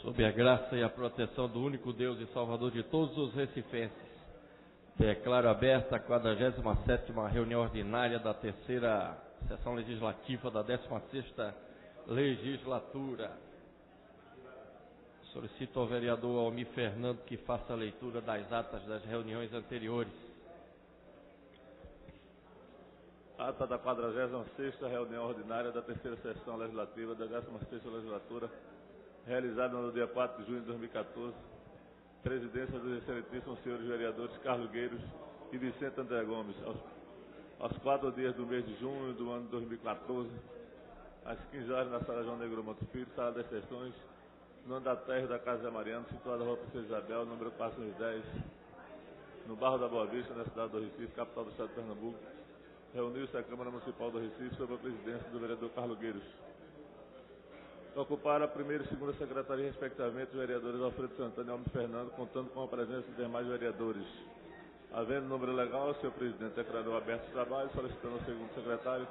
Sob a graça e a proteção do único Deus e Salvador de todos os recifenses, declaro aberta a 47ª reunião ordinária da terceira sessão legislativa da 16ª legislatura. Solicito ao vereador Almir Fernando que faça a leitura das atas das reuniões anteriores. Ata da 46ª reunião ordinária da terceira sessão legislativa da 16ª legislatura, realizada no dia 4 de junho de 2014, presidência dos excelentíssimos senhores vereadores Carlos Gueiros e Vicente André Gomes, aos 4 dias do mês de junho do ano de 2014, às 15 horas na sala João Negro Monte Filho, sala das sessões, no andar térreo da Casa Mariana, situada na rua Princesa Isabel, número 410, no bairro da Boa Vista, na cidade do Recife, capital do estado de Pernambuco. Reuniu-se a Câmara Municipal do Recife sob a presidência do vereador Carlos Gueiros. Ocuparam a primeira e segunda secretaria, respectivamente, os vereadores Alfredo Santana e Almir Fernando, contando com a presença de demais vereadores. Havendo número legal, o senhor presidente declarou aberto o trabalho, solicitando ao segundo secretário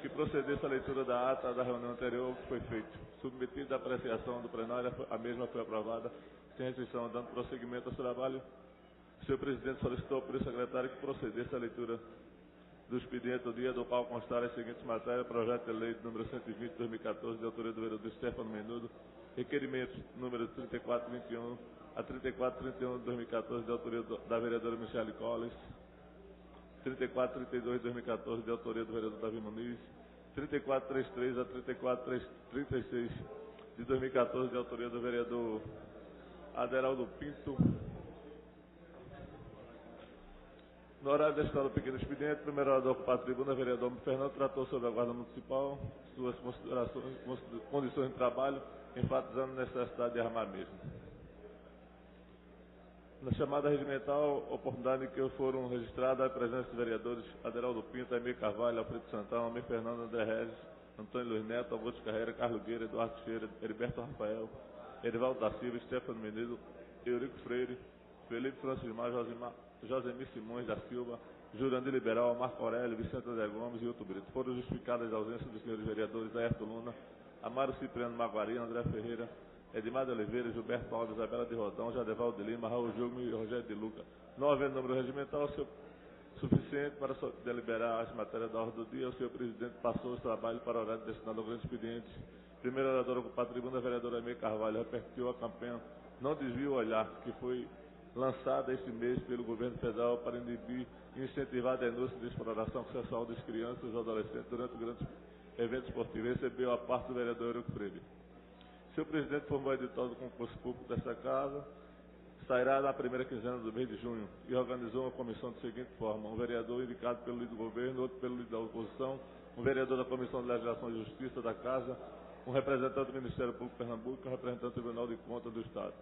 que procedesse à leitura da ata da reunião anterior, que foi feito. Submetida à apreciação do plenário, a mesma foi aprovada, sem restrição, dando prosseguimento ao trabalho. O senhor presidente solicitou ao primeiro secretário que procedesse à leitura do expediente do dia, do qual constarem as seguintes matérias: projeto de lei número 120 de 2014, de autoria do vereador Stefano Menudo, requerimentos número 3421 a 3431 de 2014, de autoria da vereadora Michele Collins, 3432 de 2014, de autoria do vereador Davi Muniz, 3433 a 3436 de 2014, de autoria do vereador Aderaldo Pinto. No horário da escola do pequeno expediente, primeiro orador ocupar a tribuna, vereador Fernando, tratou sobre a Guarda Municipal, suas condições de trabalho, enfatizando a necessidade de armar mesmo. Na chamada regimental, oportunidade em que foram registradas a presença dos vereadores Aderaldo Pinto, Emir Carvalho, Alfredo Santana, Almir Fernando, André Regis, Antônio Luiz Neto, Augusto Carreira, Carlos Gueira, Eduardo Feira, Heriberto Rafael, Erivaldo da Silva, Stefano Menezes, Eurico Freire, Felipe Francis Mar, Josemir Simões da Silva, Jurandir Liberal, Marco Aurélio, Vicente André Gomes e Hilton Brito. Foram justificadas as ausências dos senhores vereadores Aerto Luna, Amaro Cipriano Maguari, André Ferreira, Edmar de Oliveira, Gilberto Alves, Isabela de Rodão, Jadevaldo de Lima, Raul Júlio e Rogério de Luca. Não havendo número regimental suficiente para deliberar as matérias da ordem do dia, o senhor presidente passou os trabalhos para o horário destinado ao grande expediente. Primeiro orador ocupar a tribuna, a vereadora Emir Carvalho, repercutiu a campanha Não Desvie o Olhar, que foi lançada este mês pelo governo federal para inibir e incentivar a denúncia de exploração sexual das crianças e adolescentes durante grandes eventos esportivos. Recebeu a parte do vereador Eurico Freire. Senhor presidente formou o edital do concurso público desta casa, sairá na primeira quinzena do mês de junho, e organizou uma comissão de seguinte forma: um vereador indicado pelo líder do governo, outro pelo líder da oposição, um vereador da Comissão de Legislação e Justiça da Casa, um representante do Ministério Público de Pernambuco e um representante do Tribunal de Contas do Estado.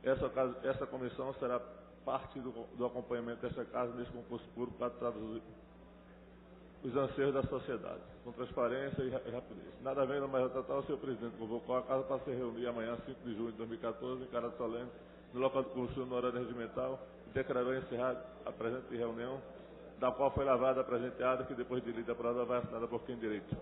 Essa comissão será parte do acompanhamento desta casa neste concurso público para traduzir os anseios da sociedade, com transparência e rapidez. Nada vendo mais a tratar, o senhor presidente convocou a casa para se reunir amanhã, 5 de junho de 2014, em caráter solene, no local do consumo, no horário regimental, e declarou encerrada a presente reunião, da qual foi lavada a presente ata, que depois de lida a prova vai assinada por quem direito.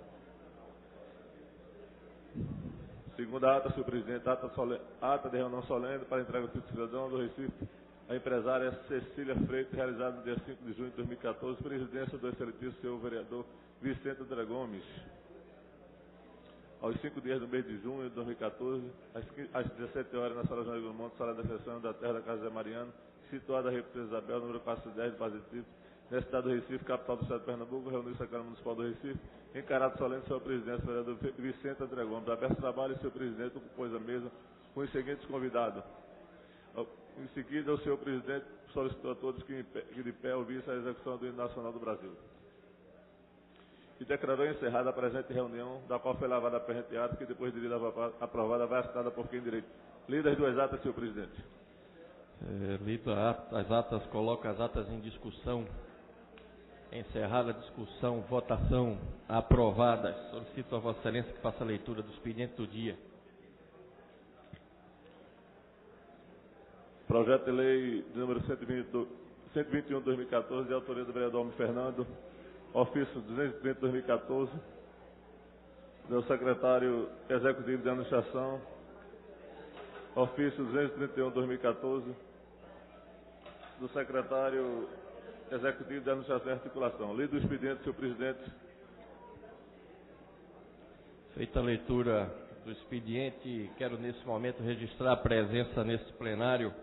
Segunda ata, senhor presidente, ata de reunião solene para entrega do título de cidadão do Recife, a empresária Cecília Freitas, realizada no dia 5 de junho de 2014, presidência do excelentíssimo senhor vereador Vicente André Gomes. Aos 5 dias do mês de junho de 2014, às 17 horas, na sala João Negro Monte, sala da sessão da terra da Casa de Mariano, situada na rua Princesa Isabel, número 410, de Pazitivo, na cidade do Recife, capital do estado de Pernambuco, reuniu-se a Câmara Municipal do Recife, em caráter solene, senhor presidente, vereador Vicente André Gomes. Aberto o trabalho, senhor presidente ocupou a mesa com os seguintes convidados. Em seguida, o senhor presidente solicitou a todos que de pé ouvissem a execução do hino nacional do Brasil. E declarou encerrada a presente reunião, da qual foi lavada a presente ata, que depois de lida aprovada vai assinada por quem direito. Lida as duas atas, senhor presidente. Lida as atas, coloca as atas em discussão. Encerrada a discussão, votação, aprovadas. Solicito a Vossa Excelência que faça a leitura do expediente do dia. Projeto de lei de número 121 de 2014, de autoria do vereador Almir Fernando, ofício 230 de 2014, do secretário executivo de administração, ofício 231/2014, do secretário executivo de Administração e Articulação. Lido o expediente, senhor presidente. Feita a leitura do expediente, quero nesse momento registrar a presença nesse plenário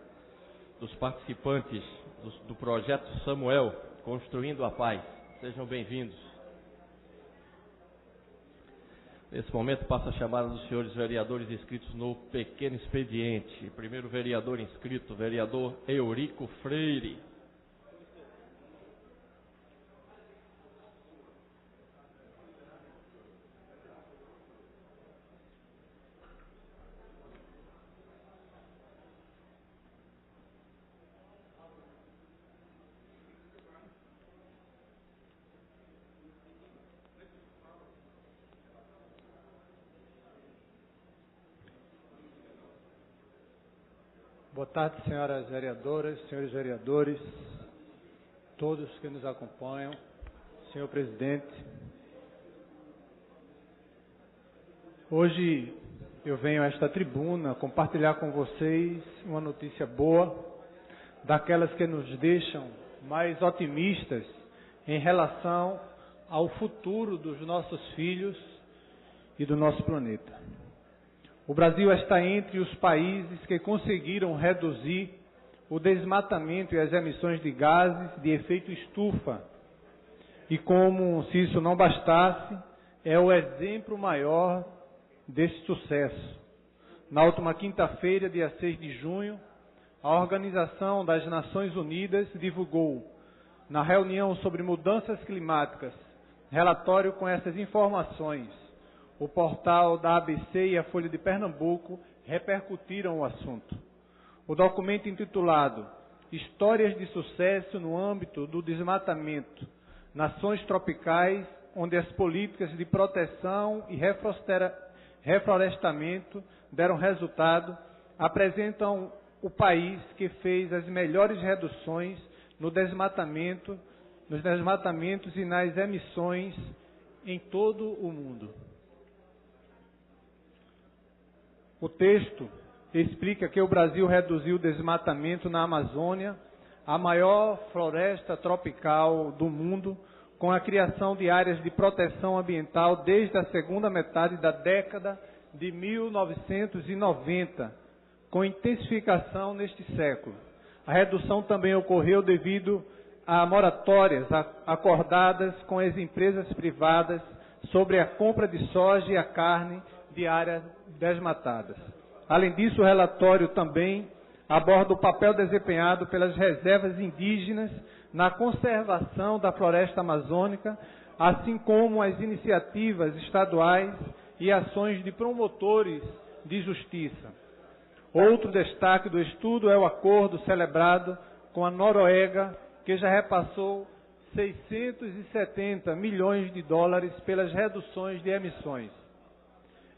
dos participantes do projeto Samuel, Construindo a Paz. Sejam bem-vindos. Nesse momento, passo a chamada dos senhores vereadores inscritos no pequeno expediente. Primeiro vereador inscrito, vereador Eurico Freire. Boa tarde, senhoras vereadoras, senhores vereadores, todos que nos acompanham, senhor presidente. Hoje eu venho a esta tribuna compartilhar com vocês uma notícia boa, daquelas que nos deixam mais otimistas em relação ao futuro dos nossos filhos e do nosso planeta. O Brasil está entre os países que conseguiram reduzir o desmatamento e as emissões de gases de efeito estufa. E como se isso não bastasse, é o exemplo maior desse sucesso. Na última quinta-feira, dia 6 de junho, a Organização das Nações Unidas divulgou, na reunião sobre mudanças climáticas, relatório com essas informações. O portal da ABC e a Folha de Pernambuco repercutiram o assunto. O documento intitulado Histórias de Sucesso no âmbito do desmatamento, Nações Tropicais, onde as políticas de proteção e reflorestamento deram resultado, apresentam o país que fez as melhores reduções nos desmatamentos e nas emissões em todo o mundo. O texto explica que o Brasil reduziu o desmatamento na Amazônia, a maior floresta tropical do mundo, com a criação de áreas de proteção ambiental desde a segunda metade da década de 1990, com intensificação neste século. A redução também ocorreu devido a moratórias acordadas com as empresas privadas sobre a compra de soja e a carne de áreas desmatadas. Além disso, o relatório também aborda o papel desempenhado pelas reservas indígenas na conservação da floresta amazônica, assim como as iniciativas estaduais e ações de promotores de justiça. Outro destaque do estudo é o acordo celebrado com a Noruega, que já repassou 670 milhões de dólares pelas reduções de emissões.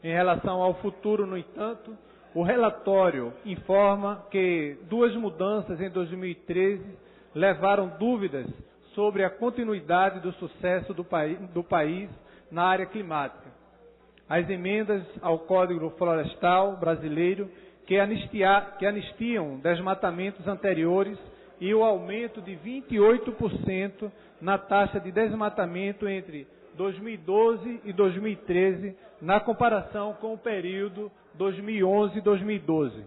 Em relação ao futuro, no entanto, o relatório informa que duas mudanças em 2013 levaram dúvidas sobre a continuidade do sucesso do país na área climática. As emendas ao Código Florestal brasileiro que anistiam desmatamentos anteriores e o aumento de 28% na taxa de desmatamento entre 2012 e 2013, na comparação com o período 2011 e 2012.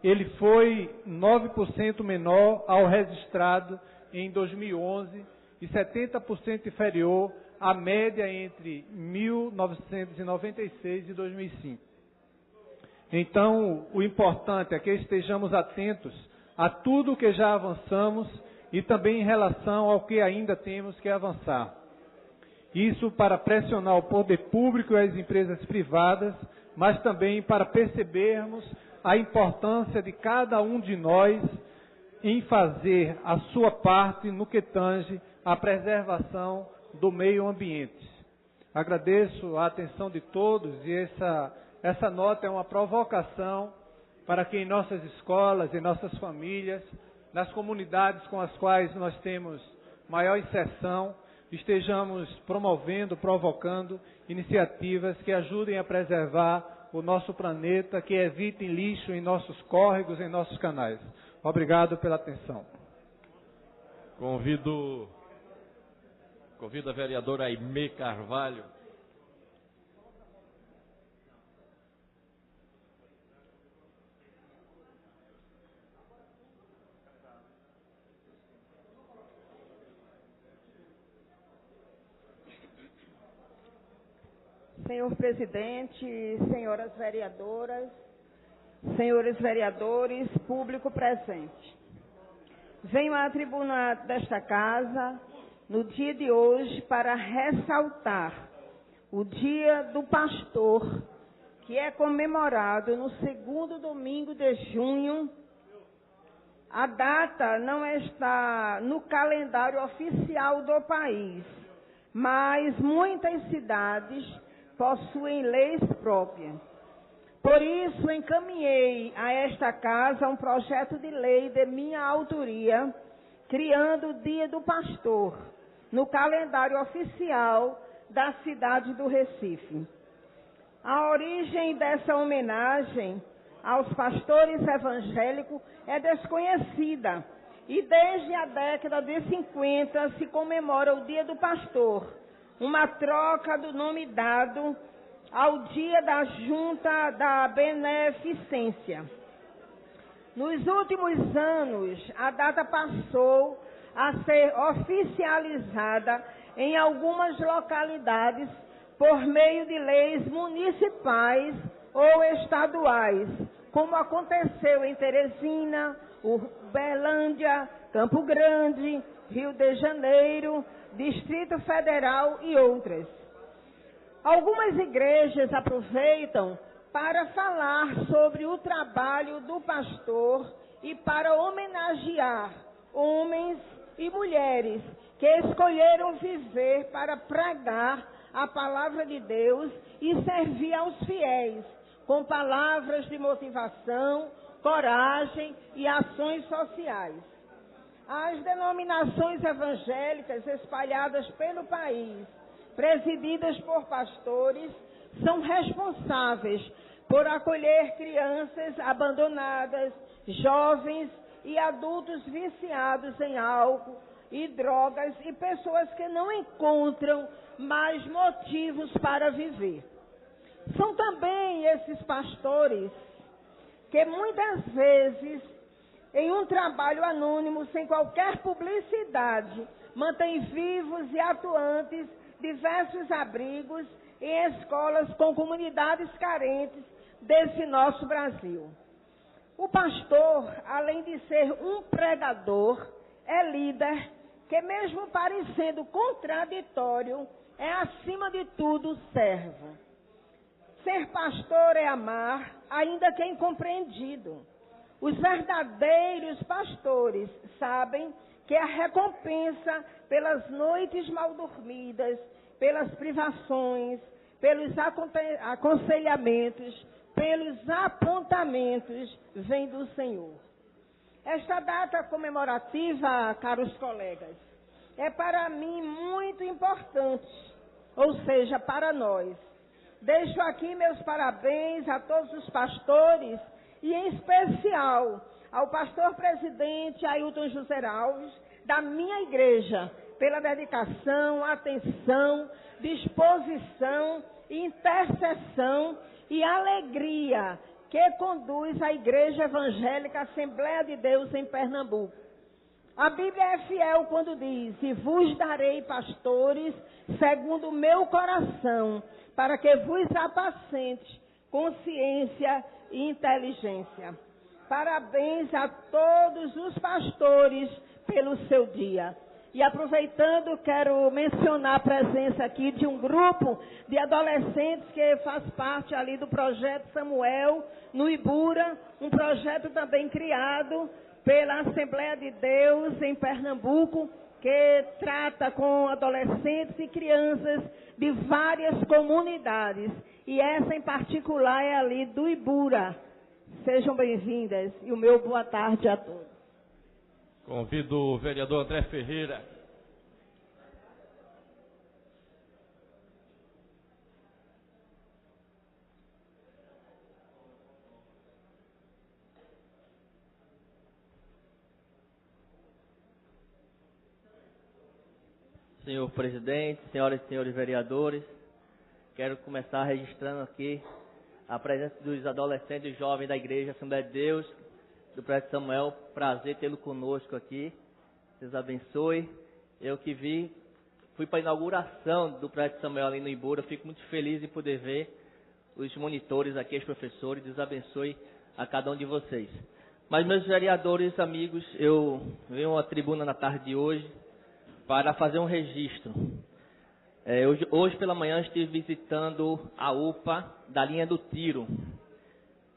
Ele foi 9% menor ao registrado em 2011 e 70% inferior à média entre 1996 e 2005. Então, o importante é que estejamos atentos a tudo o que já avançamos e também em relação ao que ainda temos que avançar. Isso para pressionar o poder público e as empresas privadas, mas também para percebermos a importância de cada um de nós em fazer a sua parte no que tange à preservação do meio ambiente. Agradeço a atenção de todos e essa nota é uma provocação para que em nossas escolas, em nossas famílias, nas comunidades com as quais nós temos maior inserção, estejamos promovendo, provocando iniciativas que ajudem a preservar o nosso planeta, que evitem lixo em nossos córregos, em nossos canais. Obrigado pela atenção. Convido a vereadora Aimee Carvalho. Senhor presidente, senhoras vereadoras, senhores vereadores, público presente. Venho à tribuna desta casa no dia de hoje para ressaltar o Dia do Pastor, que é comemorado no segundo domingo de junho. A data não está no calendário oficial do país, mas muitas cidades possuem leis próprias. Por isso, encaminhei a esta casa um projeto de lei de minha autoria, criando o Dia do Pastor, no calendário oficial da cidade do Recife. A origem dessa homenagem aos pastores evangélicos é desconhecida, e desde a década de 50 se comemora o Dia do Pastor, uma troca do nome dado ao Dia da Junta da Beneficência. Nos últimos anos, a data passou a ser oficializada em algumas localidades por meio de leis municipais ou estaduais, como aconteceu em Teresina, Uberlândia, Campo Grande, Rio de Janeiro, Distrito Federal e outras. Algumas igrejas aproveitam para falar sobre o trabalho do pastor e para homenagear homens e mulheres que escolheram viver para pregar a palavra de Deus e servir aos fiéis, com palavras de motivação, coragem e ações sociais. As denominações evangélicas espalhadas pelo país, presididas por pastores, são responsáveis por acolher crianças abandonadas, jovens e adultos viciados em álcool e drogas e pessoas que não encontram mais motivos para viver. São também esses pastores que muitas vezes, em um trabalho anônimo, sem qualquer publicidade, mantêm vivos e atuantes diversos abrigos em escolas com comunidades carentes desse nosso Brasil. O pastor, além de ser um pregador, é líder, que mesmo parecendo contraditório, é acima de tudo servo. Ser pastor é amar, ainda que incompreendido. Os verdadeiros pastores sabem que a recompensa pelas noites mal dormidas, pelas privações, pelos aconselhamentos, pelos apontamentos, vem do Senhor. Esta data comemorativa, caros colegas, é para mim muito importante, ou seja, para nós. Deixo aqui meus parabéns a todos os pastores e, em especial, ao pastor presidente Ailton José Alves, da minha igreja, pela dedicação, atenção, disposição, intercessão e alegria que conduz a Igreja Evangélica Assembleia de Deus em Pernambuco. A Bíblia é fiel quando diz: e vos darei pastores segundo o meu coração, para que vos apacente com ciência e inteligência. Parabéns a todos os pastores pelo seu dia. E aproveitando, quero mencionar a presença aqui de um grupo de adolescentes que faz parte ali do projeto Samuel, no Ibura, um projeto também criado pela Assembleia de Deus em Pernambuco, que trata com adolescentes e crianças de várias comunidades. E essa em particular é ali do Ibura. Sejam bem-vindas e o meu boa tarde a todos. Convido o vereador André Ferreira. senhor presidente, senhoras e senhores vereadores. Quero começar registrando aqui a presença dos adolescentes e jovens da Igreja Assembleia de Deus, do Prédio Samuel. Prazer tê-lo conosco aqui. Deus abençoe. Eu que fui para a inauguração do Prédio Samuel ali no Ibura. Fico muito feliz em poder ver os monitores aqui, os professores. Deus abençoe a cada um de vocês. Mas, meus vereadores, amigos, eu venho à tribuna na tarde de hoje para fazer um registro. Hoje pela manhã estive visitando a UPA da linha do Tiro.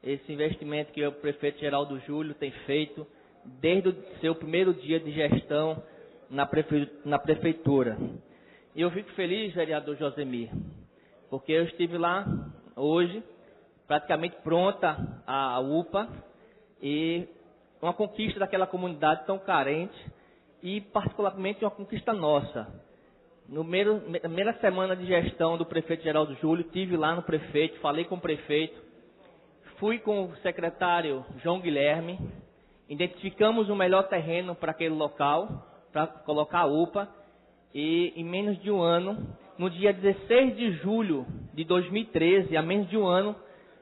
Esse investimento que o prefeito Geraldo Júlio tem feito desde o seu primeiro dia de gestão na prefeitura. E eu fico feliz, vereador Josemir, porque eu estive lá hoje, praticamente pronta a UPA, e uma conquista daquela comunidade tão carente, e particularmente uma conquista nossa. Na primeira semana de gestão do prefeito Geraldo Júlio, estive lá no prefeito, falei com o prefeito, fui com o secretário João Guilherme, identificamos o melhor terreno para aquele local, para colocar a UPA, e em menos de um ano, no dia 16 de julho de 2013, há menos de um ano,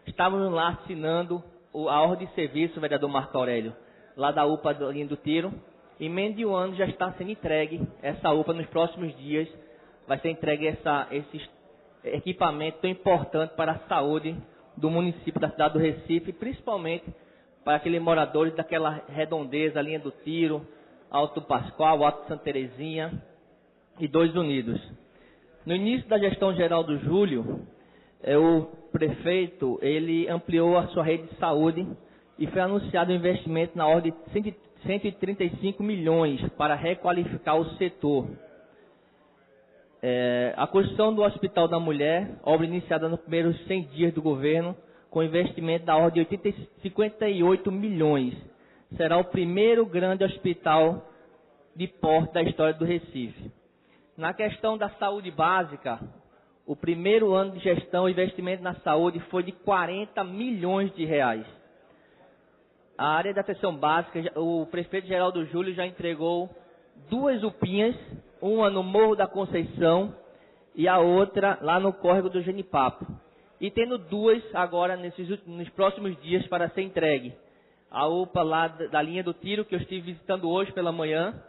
estávamos lá assinando a ordem de serviço, vereador Marco Aurélio, lá da UPA da linha do Tiro. Em menos de um ano já está sendo entregue essa UPA. Nos próximos dias vai ser entregue esse equipamento tão importante para a saúde do município da cidade do Recife, principalmente para aqueles moradores daquela redondeza, linha do Tiro, Alto Pascoal, Alto Santa Terezinha e 2 Unidos. No início da gestão Geraldo Júlio, o prefeito ele ampliou a sua rede de saúde e foi anunciado um investimento na ordem de 135 milhões para requalificar o setor. A construção do Hospital da Mulher, obra iniciada nos primeiros 100 dias do governo, com investimento da ordem de 58 milhões. Será o primeiro grande hospital de porte da história do Recife. Na questão da saúde básica, o primeiro ano de gestão, o investimento na saúde foi de 40 milhões de reais. A área da atenção básica, o prefeito Geraldo Júlio já entregou 2 UPinhas, uma no Morro da Conceição e a outra lá no Córrego do Genipapo. E tendo 2 agora nos próximos dias para ser entregue. A UPA lá da linha do Tiro, que eu estive visitando hoje pela manhã,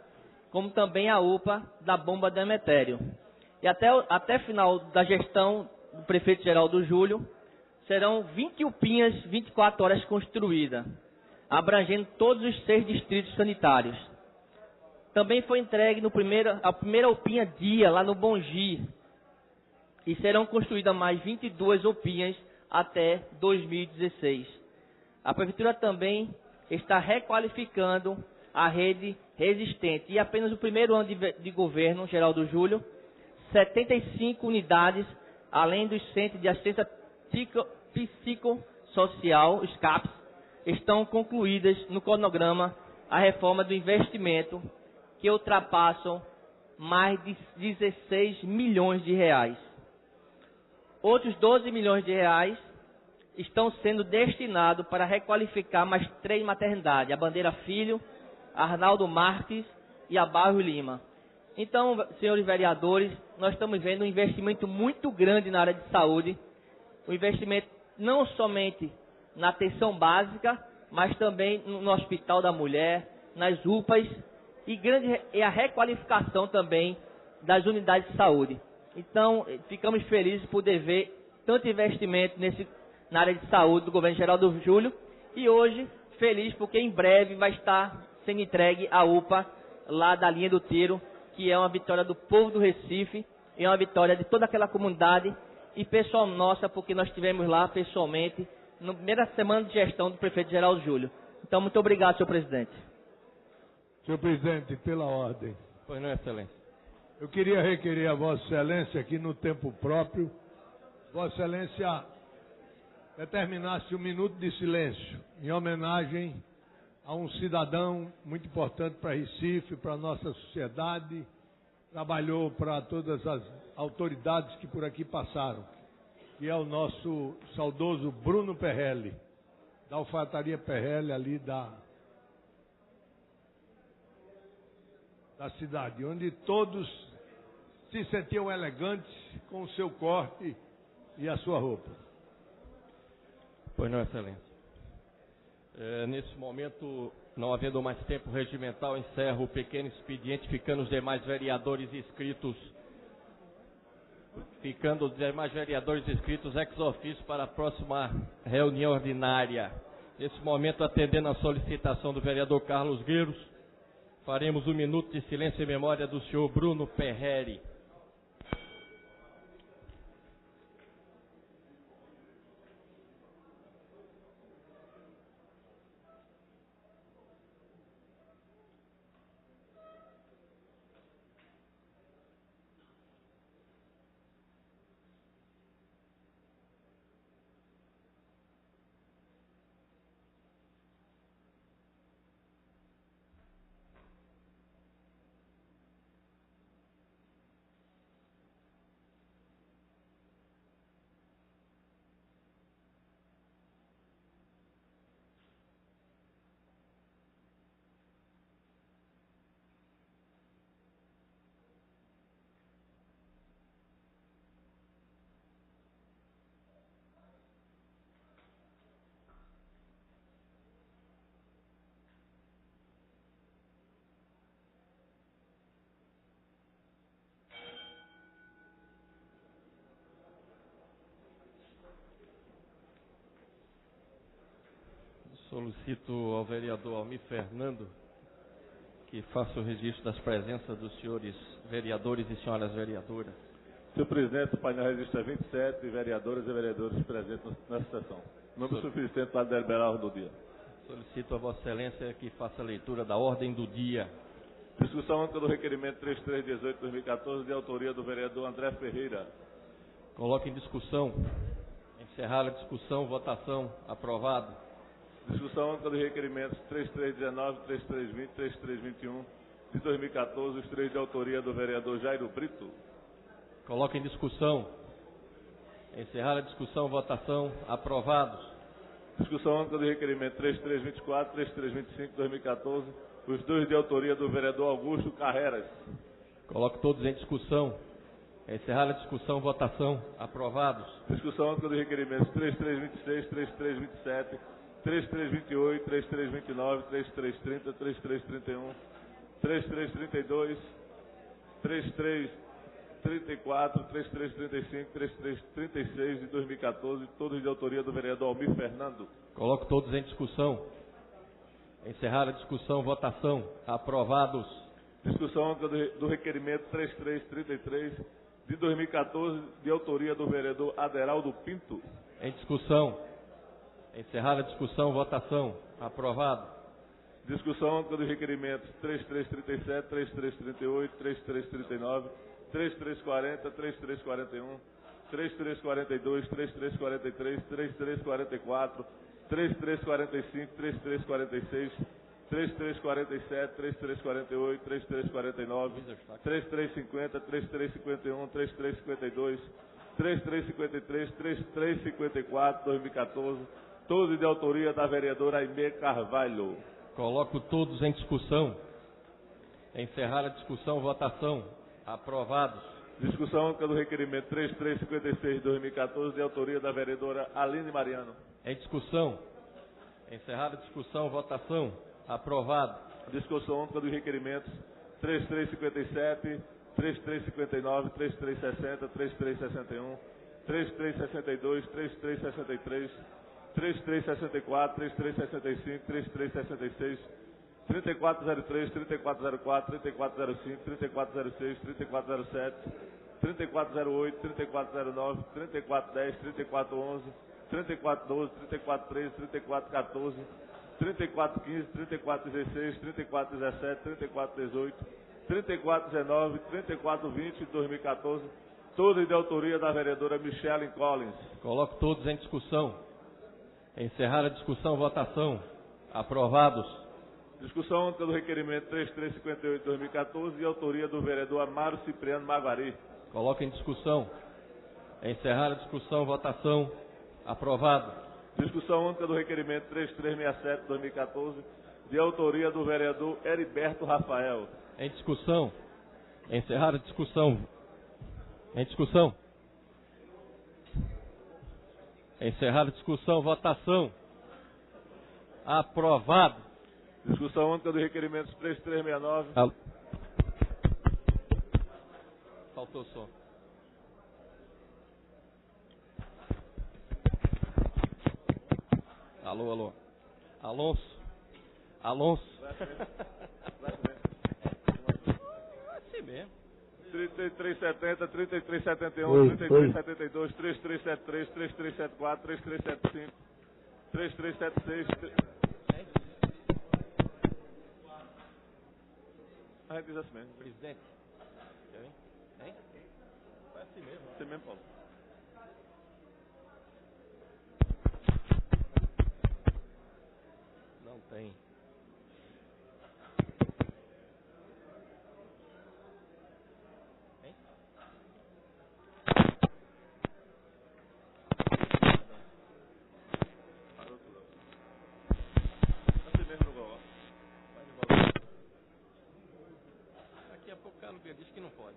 como também a UPA da Bomba do Emetério. E até final da gestão do prefeito Geraldo Júlio, serão 20 UPinhas, 24 horas construídas, abrangendo todos os 6 distritos sanitários. Também foi entregue a primeira UPinha dia, lá no Bongi, e serão construídas mais 22 UPinhas até 2016. A prefeitura também está requalificando a rede resistente, e apenas no primeiro ano de governo, Geraldo Júlio, 75 unidades, além dos centros de assistência psicossocial, os CAPS, estão concluídas no cronograma a reforma do investimento, que ultrapassam mais de 16 milhões de reais. Outros 12 milhões de reais estão sendo destinados para requalificar mais 3 maternidades, a Bandeira Filho, a Arnaldo Marques e a Bairro Lima. Então, senhores vereadores, nós estamos vendo um investimento muito grande na área de saúde, um investimento não somente na atenção básica, mas também no Hospital da Mulher, nas UPAs e a requalificação também das unidades de saúde. Então, ficamos felizes por poder ver tanto investimento na área de saúde do governo Geraldo Júlio, e hoje feliz porque em breve vai estar sendo entregue a UPA lá da linha do Tiro, que é uma vitória do povo do Recife, e é uma vitória de toda aquela comunidade e pessoal nossa, porque nós estivemos lá pessoalmente na primeira semana de gestão do prefeito Geraldo Júlio. Então, muito obrigado, senhor presidente. Senhor presidente, pela ordem. Pois não, excelência. Eu queria requerer a Vossa Excelência que no tempo próprio, Vossa Excelência determinasse um minuto de silêncio em homenagem a um cidadão muito importante para Recife, para a nossa sociedade, trabalhou para todas as autoridades que por aqui passaram, que é o nosso saudoso Bruno Perrelli, da alfaiataria Perrelli ali da cidade, onde todos se sentiam elegantes com o seu corte e a sua roupa. Pois não, Excelência. Nesse momento, não havendo mais tempo regimental, encerro o pequeno expediente, ficando os demais vereadores inscritos ex officio para a próxima reunião ordinária. Nesse momento, atendendo a solicitação do vereador Carlos Gueiros, faremos 1 minuto de silêncio em memória do senhor Bruno Perreri. Solicito ao vereador Almir Fernando que faça o registro das presenças dos senhores vereadores e senhoras vereadoras. Senhor presidente, o painel registra 27 vereadoras e vereadores presentes nesta sessão. Número suficiente para deliberar a ordem do dia. Solicito a Vossa Excelência que faça a leitura da ordem do dia. Discussão única do requerimento 3318-2014, de autoria do vereador André Ferreira. Coloque em discussão. Encerrar a discussão, votação, aprovado. Discussão única dos requerimentos 3319, 3320, 3321, de 2014, os 3 de autoria do vereador Jairo Brito. Coloque em discussão. Encerrar a discussão, votação, aprovados. Discussão única do requerimento 3324, 3325, 2014, os 2 de autoria do vereador Augusto Carreras. Coloque todos em discussão. Encerrar a discussão, votação, aprovados. Discussão única dos requerimentos 3326, 3327, 3328, 3329, 3330, 3331, 3332, 3334, 3335, 3336 de 2014, todos de autoria do vereador Almir Fernando. Coloco todos em discussão. Encerrar a discussão, votação, aprovados. Discussão do requerimento 3333 de 2014, de autoria do vereador Aderaldo Pinto. Em discussão. Encerrar a discussão, votação, aprovado. Discussão dos requerimentos 3337, 3338, 3339, 3340, 3341, 3342, 3343, 3344, 3345, 3346, 3347, 3348, 3349, 3350, 3351, 3352, 3353, 3354, 2014, todos de autoria da vereadora Aimee Carvalho. Coloco todos em discussão. Encerrar a discussão, votação, aprovados. Discussão do requerimento 3356 de 2014, de autoria da vereadora Aline Mariano. Em discussão. Encerrar a discussão, votação, aprovado. Discussão dos requerimentos 3357, 3359, 3360, 3361, 3362, 3363, 3364, 3365, 3366, 3403, 3404, 3405, 3406, 3407, 3408, 3409, 3410, 3411, 3412, 3413, 3414, 3415, 3416, 3417, 3418, 3419, 3420 de 2014, todos de autoria da vereadora Michelle Collins. Coloco todos em discussão. Encerrar a discussão, votação, aprovados. Discussão do requerimento 3358 de 2014, de autoria do vereador Amaro Cipriano Maguari. Coloco em discussão. Encerrar a discussão, votação, aprovado. Discussão única do requerimento 3367 de 2014, de autoria do vereador Heriberto Rafael. Em discussão. Encerrar a discussão. Em discussão. Encerrada a discussão, votação. Aprovado. Discussão única dos requerimentos 3369. Alô. Faltou o som. Alô, alô. Alonso. Alonso. Assim mesmo. 3370, 3371, 3372, 3373, 3374, 3375, 3376. A gente diz assim mesmo. Presidente. Quer vir? Hein? Foi assim mesmo. Assim mesmo, Paulo. Não tem. Hein? Assim mesmo no gol, ó. Vai de volta. Daqui a pouco o cara diz que não pode.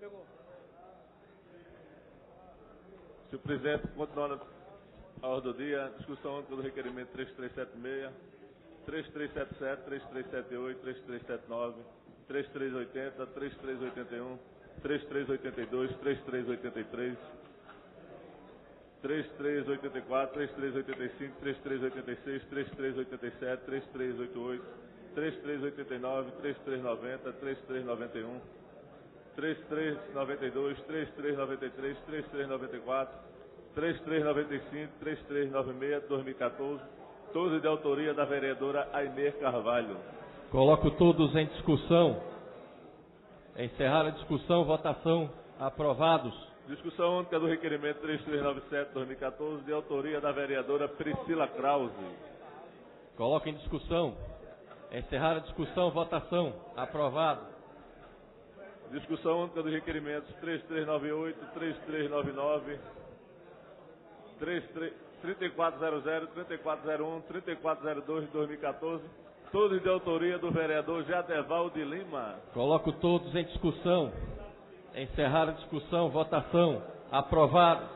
Pegou. Senhor presidente, continuando a ordem do dia, discussão única do requerimento 3376, 3377, 3378, 3379, 3380, 3381, 3382, 3383, 3384, 3385, 3386, 3387, 3388, 3389, 3390, 3391, 3392, 3393, 3394, 3395, 3396, 2014, todos de autoria da vereadora Aimee Carvalho. Coloco todos em discussão. Encerrar a discussão, votação. Aprovados. Discussão única do requerimento 3397-2014, de autoria da vereadora Priscila Krause. Coloco em discussão. Encerrar a discussão, votação. Aprovado. Discussão única dos requerimentos 3398, 3399, 3400, 3401, 3402 de 2014, todos de autoria do vereador Jadeval de Lima. Coloco todos em discussão. Encerrar a discussão, votação. Aprovado.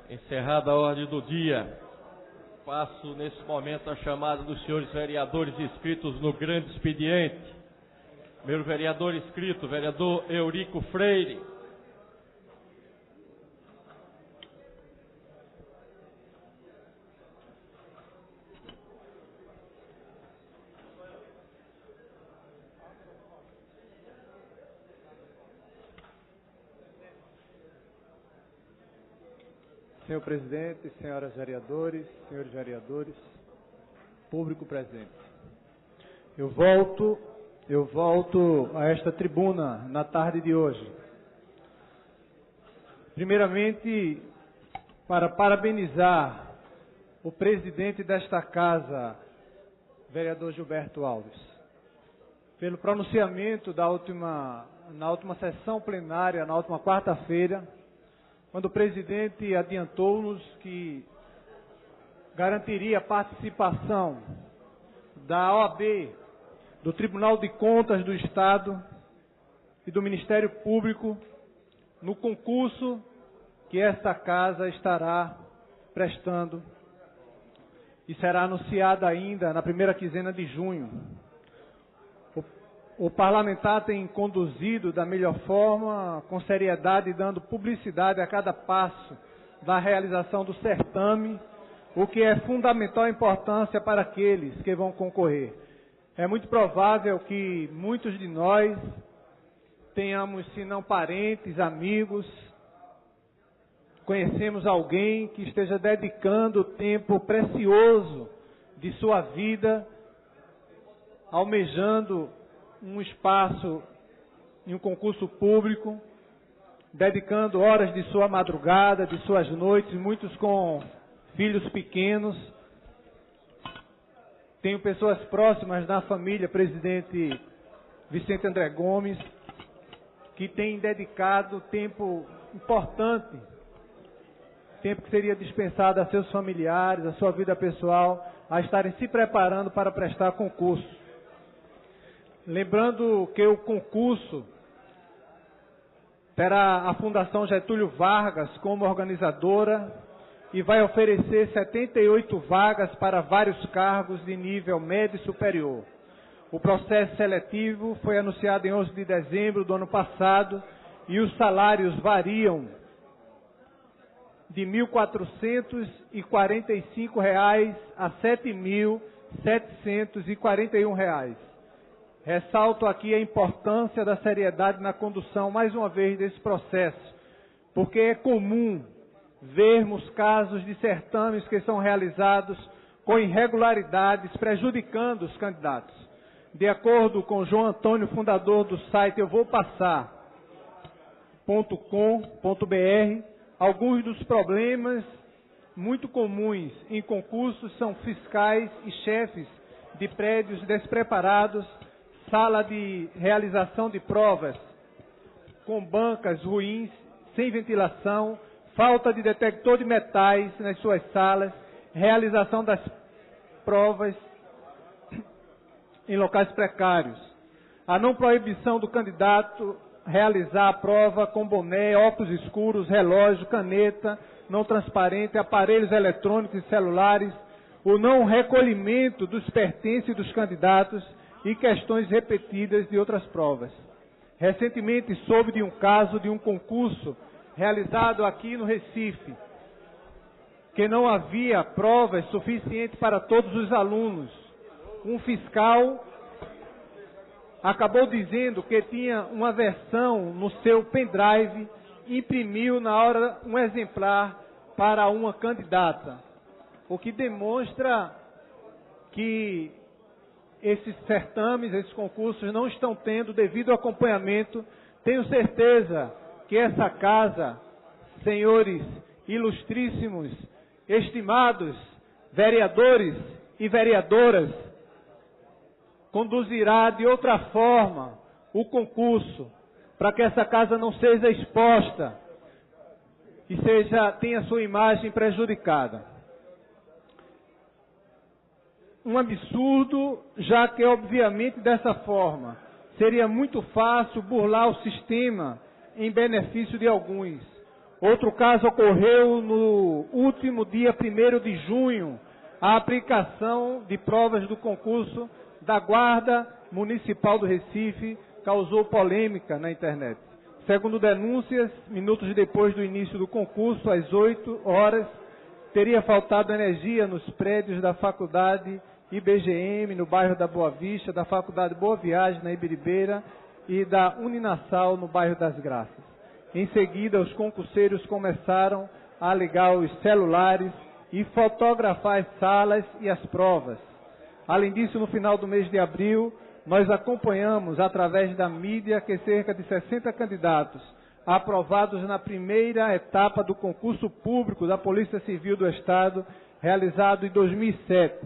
Encerrada a ordem do dia. Passo nesse momento a chamada dos senhores vereadores inscritos no grande expediente. Primeiro vereador inscrito, vereador Eurico Freire. Senhor presidente, senhoras vereadores, senhores vereadores, público presente. Eu volto a esta tribuna na tarde de hoje. Primeiramente, para parabenizar o presidente desta casa, vereador Gilberto Alves, pelo pronunciamento na última sessão plenária, na última quarta-feira, quando o presidente adiantou-nos que garantiria a participação da OAB, do Tribunal de Contas do Estado e do Ministério Público no concurso que esta casa estará prestando e será anunciada ainda na primeira quinzena de junho. O parlamentar tem conduzido da melhor forma, com seriedade, dando publicidade a cada passo da realização do certame, o que é fundamental importância para aqueles que vão concorrer. É muito provável que muitos de nós tenhamos, se não parentes, amigos, conhecemos alguém que esteja dedicando tempo precioso de sua vida, almejando um espaço em um concurso público, dedicando horas de sua madrugada, de suas noites, muitos com filhos pequenos. Tenho pessoas próximas na família, presidente Vicente André Gomes, que tem dedicado tempo importante, tempo que seria dispensado a seus familiares, a sua vida pessoal, a estarem se preparando para prestar concurso. Lembrando que o concurso terá a Fundação Getúlio Vargas como organizadora e vai oferecer 78 vagas para vários cargos de nível médio e superior. O processo seletivo foi anunciado em 11 de dezembro do ano passado e os salários variam de R$ 1.445 a R$ 7.741. Ressalto aqui a importância da seriedade na condução, mais uma vez, desse processo, porque é comum vermos casos de certames que são realizados com irregularidades, prejudicando os candidatos. De acordo com João Antônio, fundador do site euvopassar.com.br, alguns dos problemas muito comuns em concursos são fiscais e chefes de prédios despreparados, sala de realização de provas com bancas ruins, sem ventilação, falta de detector de metais nas suas salas, realização das provas em locais precários. A não proibição do candidato realizar a prova com boné, óculos escuros, relógio, caneta não transparente, aparelhos eletrônicos e celulares, o não recolhimento dos pertences dos candidatos e questões repetidas de outras provas. Recentemente soube de um caso de um concurso realizado aqui no Recife, que não havia provas suficientes para todos os alunos. Um fiscal acabou dizendo que tinha uma versão no seu pendrive, imprimiu na hora um exemplar para uma candidata, o que demonstra que esses certames, esses concursos não estão tendo devido acompanhamento. Tenho certeza que essa casa, senhores ilustríssimos, estimados vereadores e vereadoras, conduzirá de outra forma o concurso, para que essa casa não seja exposta e tenha sua imagem prejudicada. Um absurdo, já que obviamente dessa forma seria muito fácil burlar o sistema em benefício de alguns. Outro caso ocorreu no último dia 1º de junho, a aplicação de provas do concurso da Guarda Municipal do Recife causou polêmica na internet. Segundo denúncias, minutos depois do início do concurso, às 8 horas, teria faltado energia nos prédios da Faculdade IBGM, no bairro da Boa Vista, da Faculdade Boa Viagem, na Ibiribeira, e da Uninasal, no bairro das Graças. Em seguida, os concurseiros começaram a ligar os celulares e fotografar as salas e as provas. Além disso, no final do mês de abril, nós acompanhamos, através da mídia, que cerca de 60 candidatos aprovados na primeira etapa do concurso público da Polícia Civil do Estado, realizado em 2007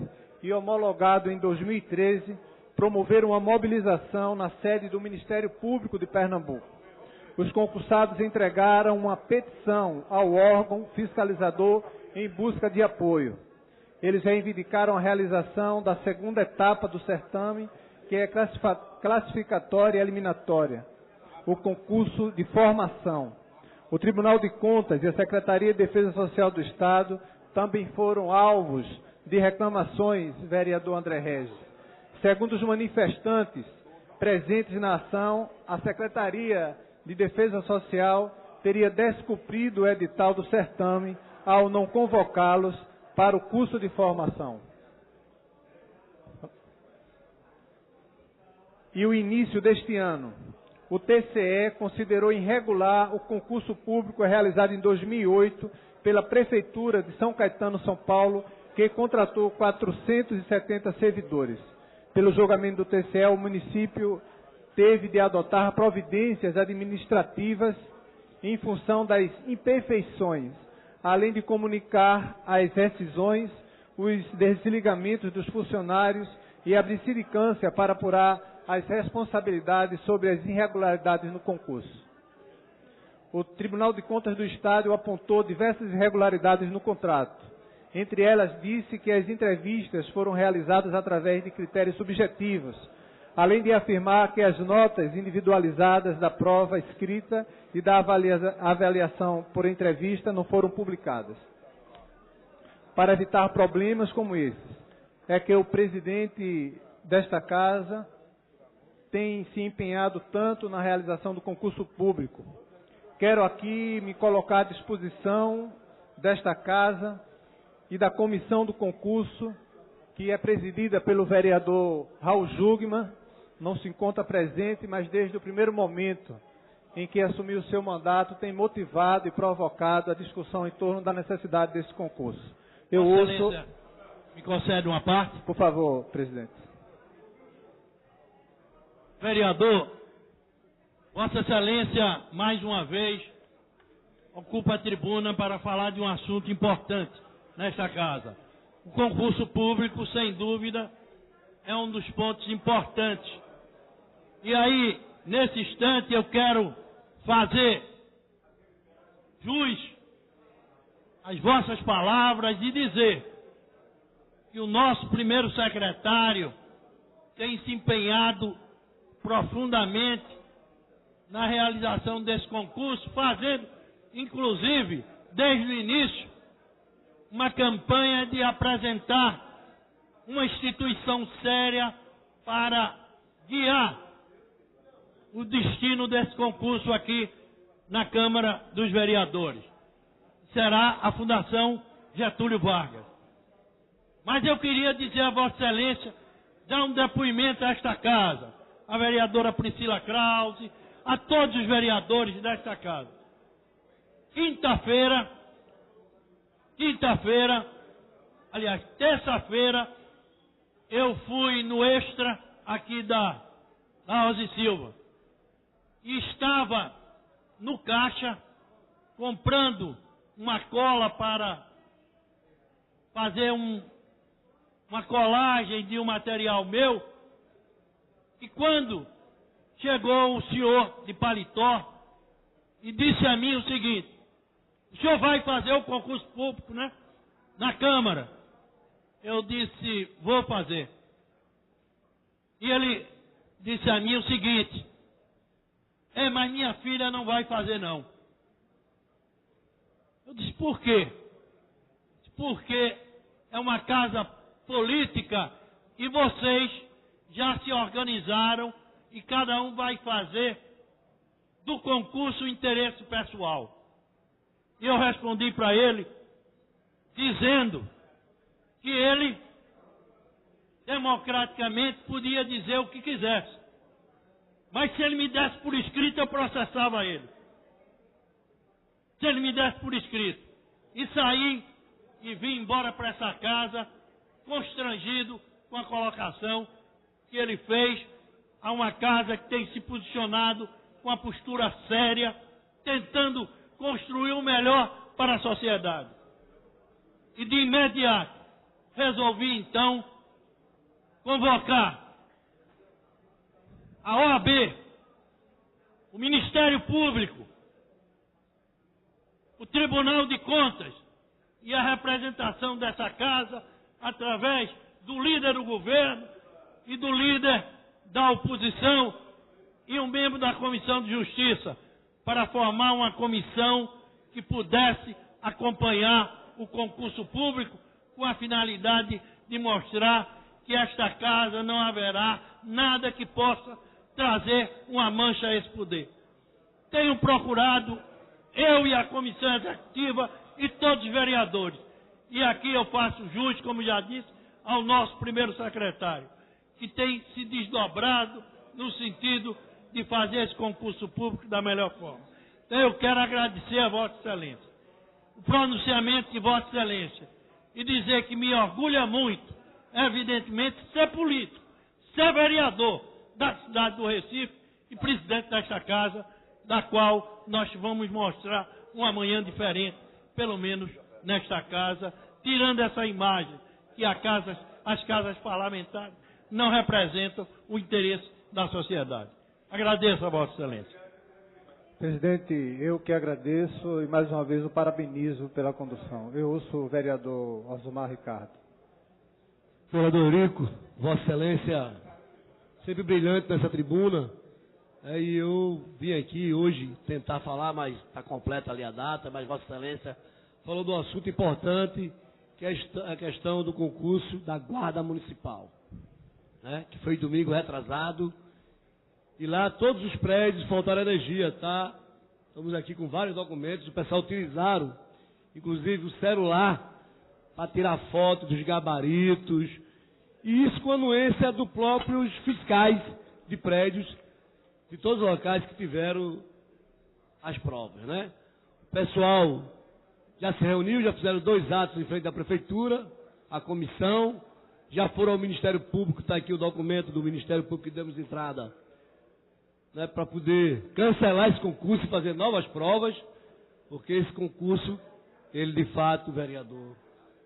e homologado em 2013, promoveram uma mobilização na sede do Ministério Público de Pernambuco. Os concursados entregaram uma petição ao órgão fiscalizador em busca de apoio. Eles reivindicaram a realização da segunda etapa do certame, que é classificatória e eliminatória, o concurso de formação. O Tribunal de Contas e a Secretaria de Defesa Social do Estado também foram alvos de reclamações, vereador André Regis. Segundo os manifestantes presentes na ação, a Secretaria de Defesa Social teria descumprido o edital do certame ao não convocá-los para o curso de formação. E o início deste ano, o TCE considerou irregular o concurso público realizado em 2008 pela Prefeitura de São Caetano, São Paulo, que contratou 470 servidores. Pelo julgamento do TCE, o município teve de adotar providências administrativas em função das imperfeições, além de comunicar as rescisões, os desligamentos dos funcionários e abrir sindicância para apurar as responsabilidades sobre as irregularidades no concurso. O Tribunal de Contas do Estado apontou diversas irregularidades no contrato. Entre elas, disse que as entrevistas foram realizadas através de critérios subjetivos, além de afirmar que as notas individualizadas da prova escrita e da avaliação por entrevista não foram publicadas. Para evitar problemas como esses, é que o presidente desta casa tem se empenhado tanto na realização do concurso público. Quero aqui me colocar à disposição desta casa e da comissão do concurso, que é presidida pelo vereador Raul Jugman, não se encontra presente, mas desde o primeiro momento em que assumiu o seu mandato, tem motivado e provocado a discussão em torno da necessidade desse concurso. Excelência, me concede uma parte? Por favor, presidente. Vereador, Vossa Excelência, mais uma vez, ocupa a tribuna para falar de um assunto importante nesta casa. O concurso público, sem dúvida, é um dos pontos importantes. E aí, nesse instante, eu quero fazer jus às vossas palavras e dizer que o nosso primeiro secretário tem se empenhado profundamente na realização desse concurso, fazendo, inclusive, desde o início, uma campanha de apresentar uma instituição séria para guiar o destino desse concurso aqui na Câmara dos Vereadores. Será a Fundação Getúlio Vargas. Mas eu queria dizer a Vossa Excelência, dar um depoimento a esta casa, a vereadora Priscila Krause, a todos os vereadores desta casa. Terça-feira, eu fui no Extra aqui da Rosa e Silva e estava no caixa comprando uma cola para fazer uma colagem de um material meu E quando chegou o senhor de paletó e disse a mim o seguinte: o senhor vai fazer o concurso público, né? Na Câmara. Eu disse: vou fazer. E ele disse a mim o seguinte: mas minha filha não vai fazer não. Eu disse: por quê? Porque é uma casa política e vocês já se organizaram e cada um vai fazer do concurso interesse pessoal. E eu respondi para ele dizendo que ele democraticamente podia dizer o que quisesse, mas se ele me desse por escrito eu processava ele. Se ele me desse por escrito. E saí e vim embora para essa casa constrangido com a colocação que ele fez a uma casa que tem se posicionado com a postura séria, tentando construir o melhor para a sociedade. E de imediato resolvi então convocar a OAB, o Ministério Público, o Tribunal de Contas e a representação dessa casa através do líder do governo e do líder da oposição e um membro da Comissão de Justiça, para formar uma comissão que pudesse acompanhar o concurso público com a finalidade de mostrar que esta casa não haverá nada que possa trazer uma mancha a esse poder. Tenho procurado, eu e a Comissão Executiva e todos os vereadores, e aqui eu faço jus, como já disse, ao nosso primeiro secretário, que tem se desdobrado no sentido de fazer esse concurso público da melhor forma. Então eu quero agradecer a Vossa Excelência o pronunciamento de Vossa Excelência e dizer que me orgulha muito, evidentemente, ser político, ser vereador da cidade do Recife e presidente desta casa, da qual nós vamos mostrar uma manhã diferente, pelo menos nesta casa, tirando essa imagem que as casas parlamentares não representam o interesse da sociedade. Agradeço a Vossa Excelência. Presidente, eu que agradeço e mais uma vez o parabenizo pela condução. Eu ouço o vereador Osmar Ricardo. Vereador Eurico, Vossa Excelência, sempre brilhante nessa tribuna. E eu vim aqui hoje tentar falar, mas está completa ali a data, mas Vossa Excelência falou de um assunto importante, que é a questão do concurso da Guarda Municipal, né, que foi domingo retrasado. E lá todos os prédios faltaram energia, tá? Estamos aqui com vários documentos, o pessoal utilizaram, inclusive o celular, para tirar foto dos gabaritos. E isso com a anuência dos próprios fiscais de prédios, de todos os locais que tiveram as provas, né? O pessoal já se reuniu, já fizeram 2 atos em frente à Prefeitura, a comissão, já foram ao Ministério Público, está aqui o documento do Ministério Público que demos entrada, né, para poder cancelar esse concurso e fazer novas provas, porque esse concurso, ele de fato, vereador,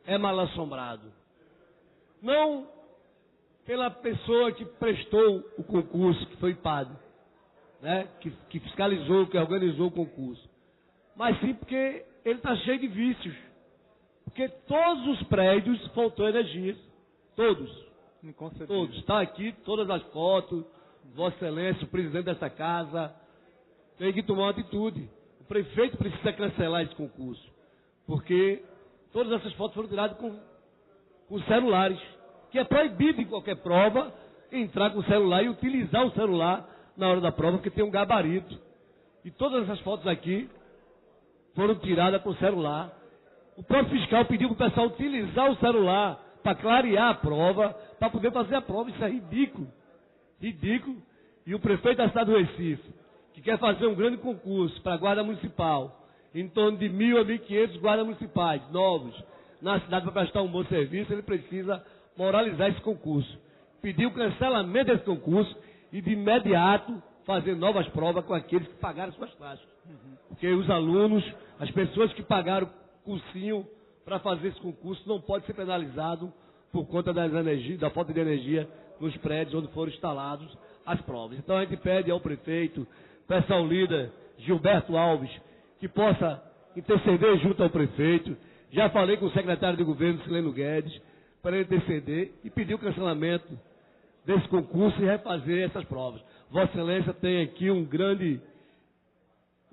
é mal assombrado. Não pela pessoa que prestou o concurso, que foi padre, né, que fiscalizou, que organizou o concurso, mas sim porque ele está cheio de vícios. Porque todos os prédios faltou energia. Todos. Todos. Está aqui todas as fotos. Vossa Excelência, o presidente dessa casa, tem que tomar uma atitude. O prefeito precisa cancelar esse concurso. Porque todas essas fotos foram tiradas com celulares. Que é proibido em qualquer prova entrar com o celular e utilizar o celular na hora da prova, porque tem um gabarito. E todas essas fotos aqui foram tiradas com o celular. O próprio fiscal pediu para o pessoal utilizar o celular para clarear a prova, para poder fazer a prova. Isso é ridículo. Ridículo. E o prefeito da cidade do Recife, que quer fazer um grande concurso para a Guarda Municipal, em torno de 1.000 a 1.500 guardas municipais novos na cidade para prestar um bom serviço, ele precisa moralizar esse concurso. Pedir o cancelamento desse concurso e de imediato fazer novas provas com aqueles que pagaram suas taxas. Porque os alunos, as pessoas que pagaram cursinho para fazer esse concurso não podem ser penalizados por conta da falta de energia nos prédios onde foram instalados as provas. Então a gente pede ao prefeito, peça ao líder Gilberto Alves, que possa interceder junto ao prefeito. Já falei com o secretário de governo, Sileno Guedes, para ele interceder e pedir o cancelamento desse concurso e refazer essas provas. Vossa Excelência tem aqui um grande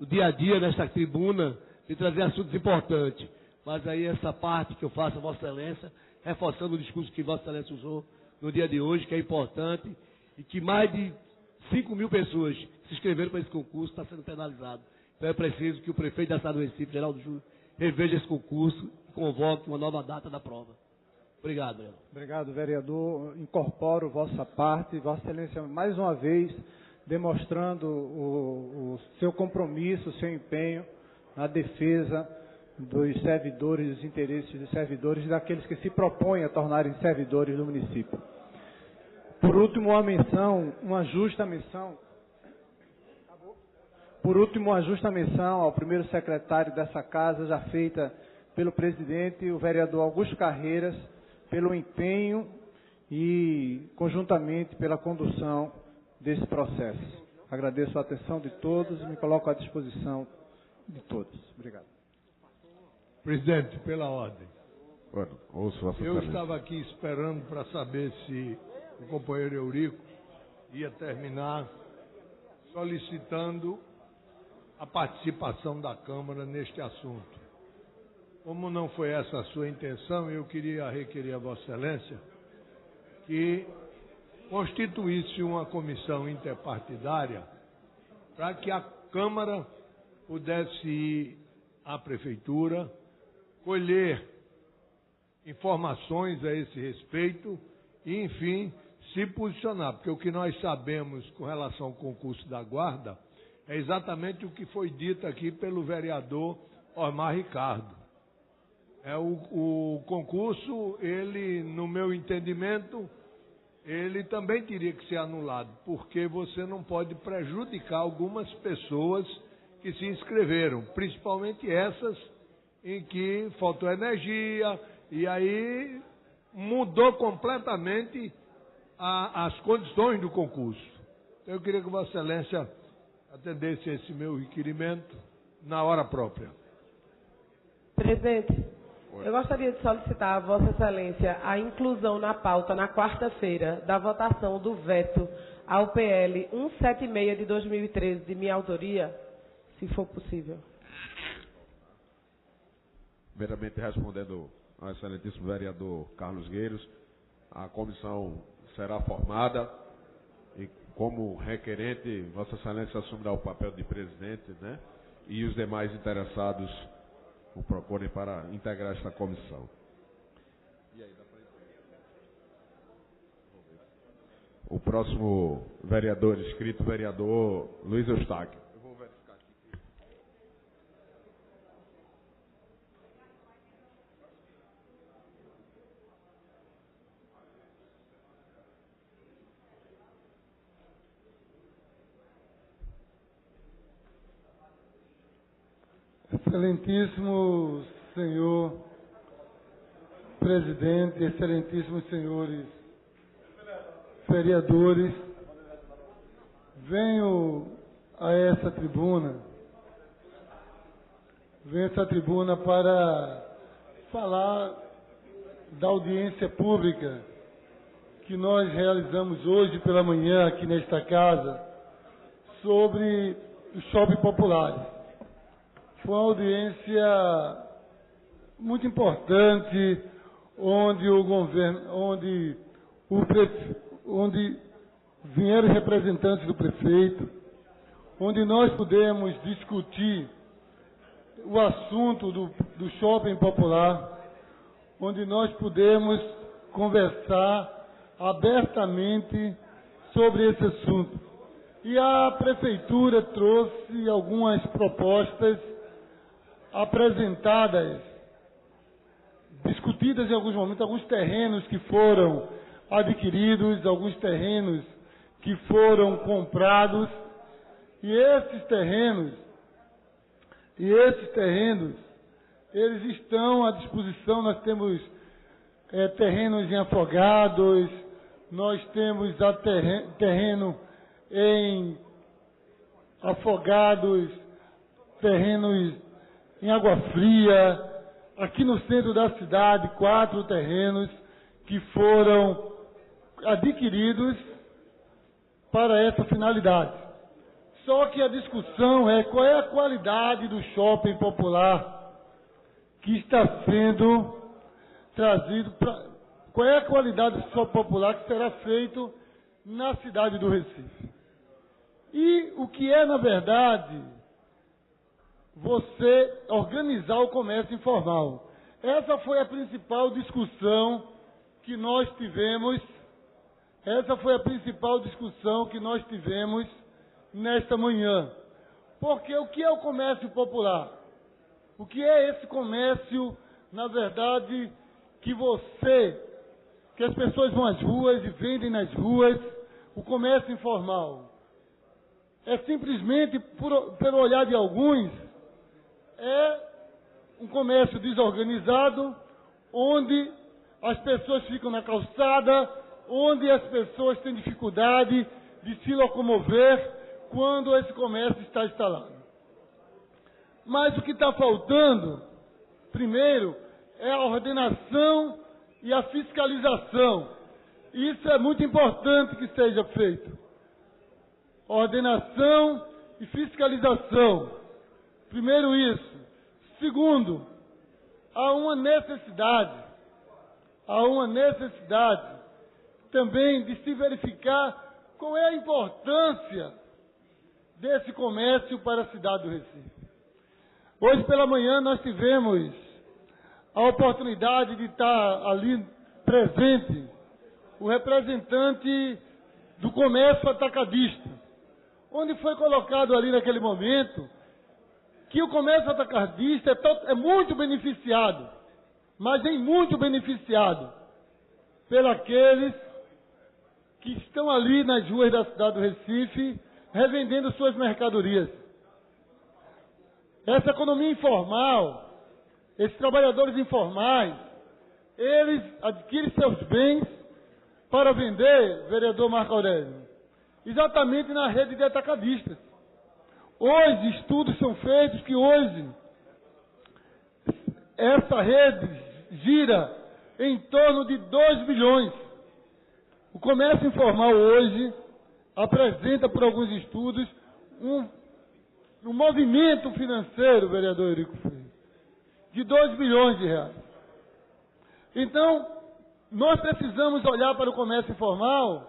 dia a dia nesta tribuna de trazer assuntos importantes. Mas aí essa parte que eu faço a Vossa Excelência, reforçando o discurso que Vossa Excelência usou no dia de hoje, que é importante, e que mais de 5 mil pessoas se inscreveram para esse concurso, está sendo penalizado. Então é preciso que o prefeito da cidade do Recife, Geraldo Júlio, reveja esse concurso e convoque uma nova data da prova. Obrigado, vereador. Obrigado, vereador. Incorporo vossa parte, Vossa Excelência, mais uma vez, demonstrando o seu compromisso, o seu empenho na defesa dos servidores, dos interesses dos servidores e daqueles que se propõem a tornarem servidores do município. Por último, uma justa menção ao primeiro secretário dessa casa, já feita pelo presidente, o vereador Augusto Carreiras, pelo empenho e, conjuntamente, pela condução desse processo. Agradeço a atenção de todos e me coloco à disposição de todos. Obrigado. Presidente, pela ordem. Bueno, ouço Vossa Eu Excelência. estava aqui esperando para saber se o companheiro Eurico ia terminar solicitando a participação da Câmara neste assunto. Como não foi essa a sua intenção, eu queria requerer a Vossa Excelência que constituísse uma comissão interpartidária para que a Câmara pudesse ir à Prefeitura, colher informações a esse respeito e, enfim, se posicionar. Porque o que nós sabemos com relação ao concurso da Guarda é exatamente o que foi dito aqui pelo vereador Osmar Ricardo. O concurso, ele, no meu entendimento, ele também teria que ser anulado, porque você não pode prejudicar algumas pessoas que se inscreveram, principalmente essas em que faltou energia, e aí mudou completamente as condições do concurso. Então, eu queria que Vossa Excelência atendesse a esse meu requerimento na hora própria. Presidente, eu gostaria de solicitar a Vossa Excelência a inclusão na pauta, na quarta-feira, da votação do veto ao PL 176 de 2013, de minha autoria, se for possível. Primeiramente, respondendo ao excelentíssimo vereador Carlos Gueiros, a comissão será formada e, como requerente, Vossa Excelência assumirá o papel de presidente, né? E os demais interessados o procurem para integrar esta comissão. E aí, o próximo vereador inscrito, vereador Luiz Eustáquio. Excelentíssimo senhor presidente, excelentíssimos senhores vereadores, venho a essa tribuna para falar da audiência pública que nós realizamos hoje pela manhã aqui nesta casa sobre os shopping populares. Foi uma audiência muito importante, onde o governo, onde vieram representantes do prefeito, onde nós pudemos discutir o assunto do shopping popular, onde nós pudemos conversar abertamente sobre esse assunto. E a prefeitura trouxe algumas propostas apresentadas, discutidas em alguns momentos, alguns terrenos que foram adquiridos, alguns terrenos que foram comprados, e esses terrenos, eles estão à disposição. Nós temos terrenos em Afogados, nós temos terreno em Afogados, terrenos em Água Fria, aqui no centro da cidade, 4 terrenos que foram adquiridos para essa finalidade. Só que a discussão é qual é a qualidade do shopping popular que está sendo trazido, qual é a qualidade do shopping popular que será feito na cidade do Recife. E o que é, na verdade, você organizar o comércio informal. Essa foi a principal discussão que nós tivemos, nesta manhã. Porque o que é o comércio popular? O que é esse comércio, na verdade, que as pessoas vão às ruas e vendem nas ruas, o comércio informal? É simplesmente, pelo olhar de alguns, é um comércio desorganizado, onde as pessoas ficam na calçada, onde as pessoas têm dificuldade de se locomover quando esse comércio está instalado. Mas o que está faltando, primeiro, é a ordenação e a fiscalização. Isso é muito importante que seja feito. Ordenação e fiscalização. Primeiro isso. Segundo, há uma necessidade também de se verificar qual é a importância desse comércio para a cidade do Recife. Hoje pela manhã nós tivemos a oportunidade de estar ali presente o representante do comércio atacadista, onde foi colocado ali naquele momento que o comércio atacadista é muito beneficiado, mas é muito beneficiado pelos que estão ali nas ruas da cidade do Recife, revendendo suas mercadorias. Essa economia informal, esses trabalhadores informais, eles adquirem seus bens para vender, vereador Marco Aurélio, exatamente na rede de atacadistas. Hoje, estudos são feitos que hoje essa rede gira em torno de 2 bilhões. O comércio informal hoje apresenta, por alguns estudos, um movimento financeiro, vereador Eurico Freire, de 2 bilhões de reais. Então, nós precisamos olhar para o comércio informal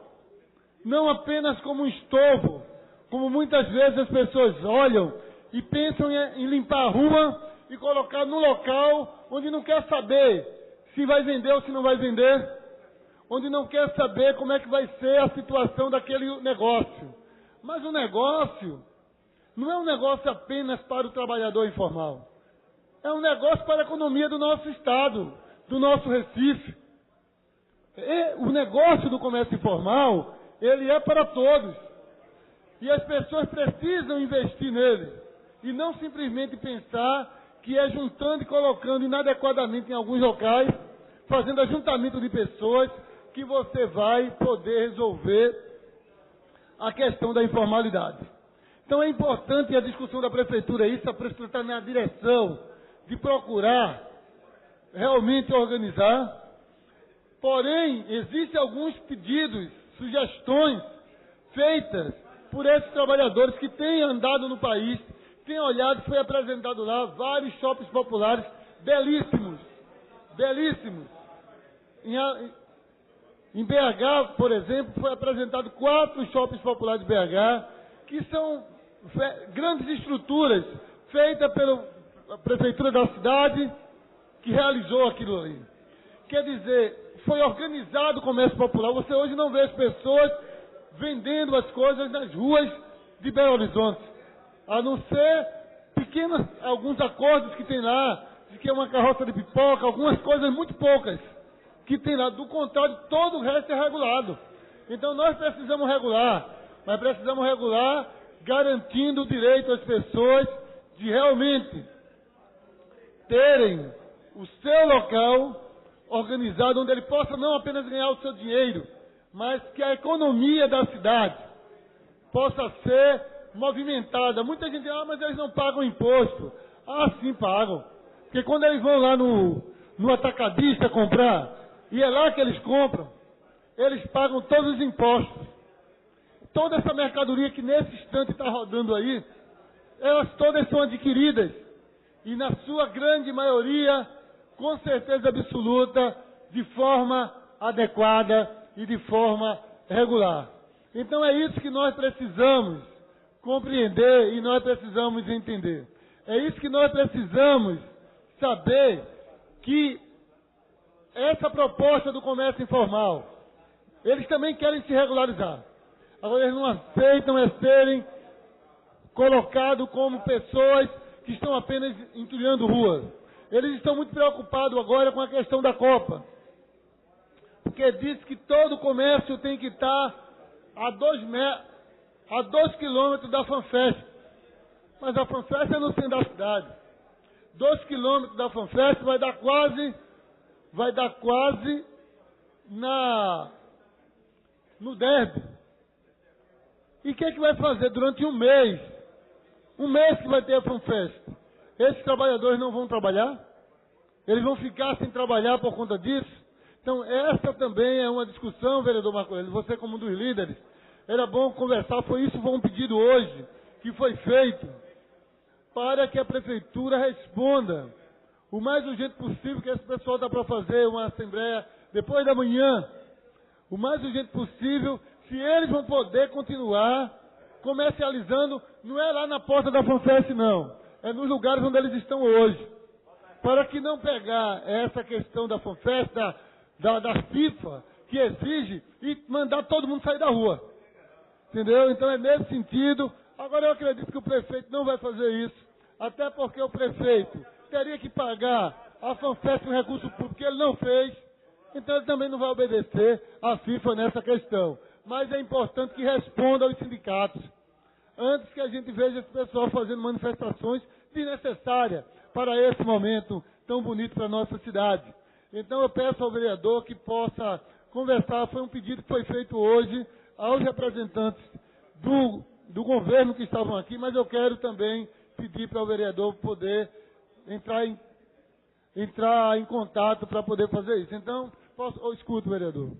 não apenas como um estorvo, como muitas vezes as pessoas olham e pensam em limpar a rua e colocar no local onde não quer saber se vai vender ou se não vai vender, onde não quer saber como é que vai ser a situação daquele negócio. Mas o negócio não é um negócio apenas para o trabalhador informal. É um negócio para a economia do nosso estado, do nosso Recife. O negócio do comércio informal, ele é para todos. E as pessoas precisam investir nele. E não simplesmente pensar que é juntando e colocando inadequadamente em alguns locais, fazendo ajuntamento de pessoas, que você vai poder resolver a questão da informalidade. Então é importante a discussão da prefeitura, a prefeitura está na direção de procurar realmente organizar. Porém, existem alguns pedidos, sugestões feitas por esses trabalhadores que têm andado no país, têm olhado, foi apresentado lá vários shoppings populares belíssimos, belíssimos. Em BH, por exemplo, foi apresentado 4 shoppings populares de BH, que são grandes estruturas feitas pela prefeitura da cidade, que realizou aquilo ali. Quer dizer, foi organizado o comércio popular. Você hoje não vê as pessoas vendendo as coisas nas ruas de Belo Horizonte, a não ser alguns acordos que tem lá, de que é uma carroça de pipoca, algumas coisas muito poucas que tem lá. Do contrário, todo o resto é regulado. Então nós precisamos regular, mas precisamos regular garantindo o direito às pessoas de realmente terem o seu local organizado, onde ele possa não apenas ganhar o seu dinheiro, mas que a economia da cidade possa ser movimentada. Muita gente diz, mas eles não pagam imposto. Sim pagam. Porque quando eles vão lá no atacadista comprar, e é lá que eles compram, eles pagam todos os impostos. Toda essa mercadoria que nesse instante está rodando aí, elas todas são adquiridas. E na sua grande maioria, com certeza absoluta, de forma adequada e de forma regular. Então é isso que nós precisamos compreender e nós precisamos entender. É isso que nós precisamos saber, que essa proposta do comércio informal, eles também querem se regularizar. Agora eles não aceitam serem colocados como pessoas que estão apenas entulhando ruas. Eles estão muito preocupados agora com a questão da Copa. Porque diz que todo o comércio tem que estar a 2 quilômetros da FanFest. Mas a FanFest é no centro da cidade. 2 quilômetros da FanFest vai dar quase no derby. E o que vai fazer durante um mês? Um mês que vai ter a FanFest. Esses trabalhadores não vão trabalhar? Eles vão ficar sem trabalhar por conta disso? Então, essa também é uma discussão, vereador Marco Aurélio. Você, como um dos líderes, era bom conversar. Foi um pedido hoje que foi feito para que a prefeitura responda o mais urgente possível, que esse pessoal está para fazer uma assembleia depois da manhã. O mais urgente possível, se eles vão poder continuar comercializando, não é lá na porta da FanFest, não. É nos lugares onde eles estão hoje. Para que não pegar essa questão da FanFest, da FIFA, que exige, e mandar todo mundo sair da rua. Entendeu? Então é nesse sentido. Agora eu acredito que o prefeito não vai fazer isso. Até porque o prefeito teria que pagar a FanFest um recurso público que ele não fez. Então ele também não vai obedecer à FIFA nessa questão. Mas é importante que responda aos sindicatos. Antes que a gente veja esse pessoal fazendo manifestações desnecessárias para esse momento tão bonito para a nossa cidade. Então eu peço ao vereador que possa conversar. Foi um pedido que foi feito hoje aos representantes do governo que estavam aqui, mas eu quero também pedir para o vereador poder entrar em contato para poder fazer isso. Então, escuto, vereador.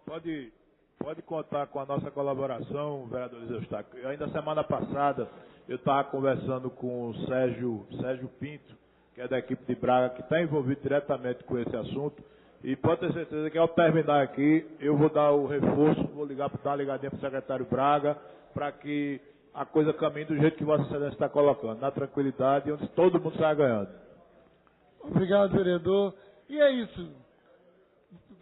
Pode contar com a nossa colaboração, vereador Eliseu Eustáquio. Ainda semana passada eu estava conversando com o Sérgio Pinto, que é da equipe de Braga, que está envolvido diretamente com esse assunto. E pode ter certeza que ao terminar aqui, eu vou dar o reforço, vou dar uma ligadinha para o secretário Braga, para que a coisa caminhe do jeito que Vossa Excelência está colocando, na tranquilidade, onde todo mundo sai ganhando. Obrigado, vereador. E é isso.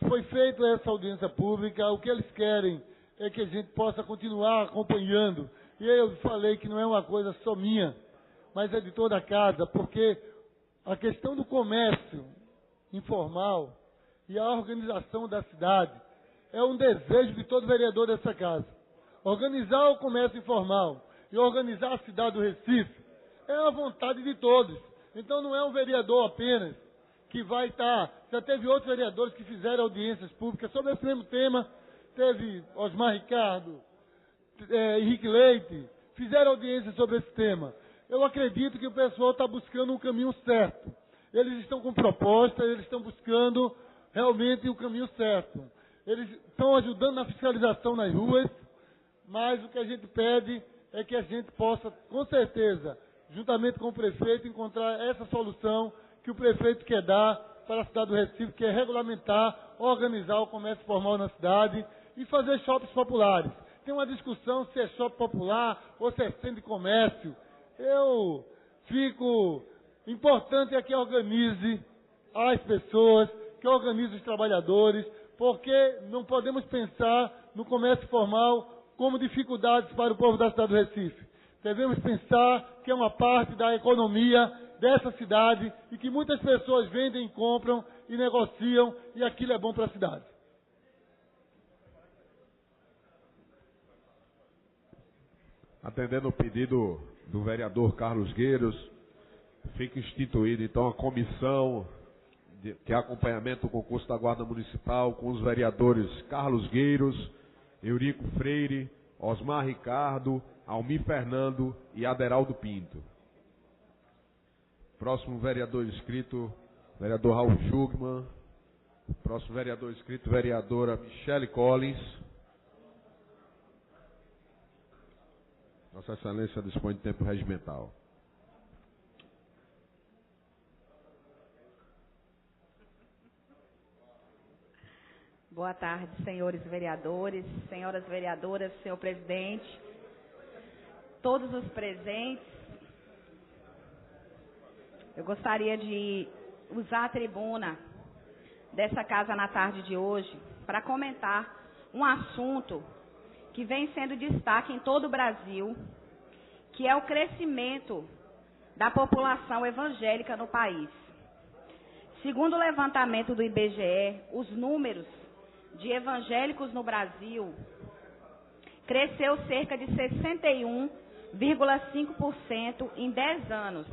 Foi feita essa audiência pública. O que eles querem é que a gente possa continuar acompanhando. E eu falei que não é uma coisa só minha, mas é de toda a casa, porque a questão do comércio informal e a organização da cidade é um desejo de todo vereador dessa casa. Organizar o comércio informal e organizar a cidade do Recife é a vontade de todos. Então não é um vereador apenas que vai estar... Já teve outros vereadores que fizeram audiências públicas sobre esse mesmo tema. Teve Osmar Ricardo, Henrique Leite, fizeram audiências sobre esse tema. Eu acredito que o pessoal está buscando um caminho certo. Eles estão com proposta, eles estão buscando realmente o caminho certo. Eles estão ajudando na fiscalização nas ruas, mas o que a gente pede é que a gente possa, com certeza, juntamente com o prefeito, encontrar essa solução que o prefeito quer dar para a cidade do Recife, que é regulamentar, organizar o comércio formal na cidade e fazer shoppings populares. Tem uma discussão se é shopping popular ou se é centro de comércio. Eu fico... Importante é que organize as pessoas, que organize os trabalhadores, porque não podemos pensar no comércio formal como dificuldades para o povo da cidade do Recife. Devemos pensar que é uma parte da economia dessa cidade e que muitas pessoas vendem, compram e negociam e aquilo é bom para a cidade. Atendendo o pedido do vereador Carlos Gueiros, fica instituída então a comissão de acompanhamento do concurso da Guarda Municipal com os vereadores Carlos Gueiros, Eurico Freire, Osmar Ricardo, Almir Fernando e Aderaldo Pinto. Próximo vereador inscrito, vereador Raul Schugman. Próximo vereador inscrito, vereadora Michele Collins. Vossa Excelência dispõe de tempo regimental. Boa tarde, senhores vereadores, senhoras vereadoras, senhor presidente, todos os presentes. Eu gostaria de usar a tribuna dessa casa na tarde de hoje para comentar um assunto que vem sendo destaque em todo o Brasil, que é o crescimento da população evangélica no país. Segundo o levantamento do IBGE, os números de evangélicos no Brasil cresceu cerca de 61,5% em 10 anos,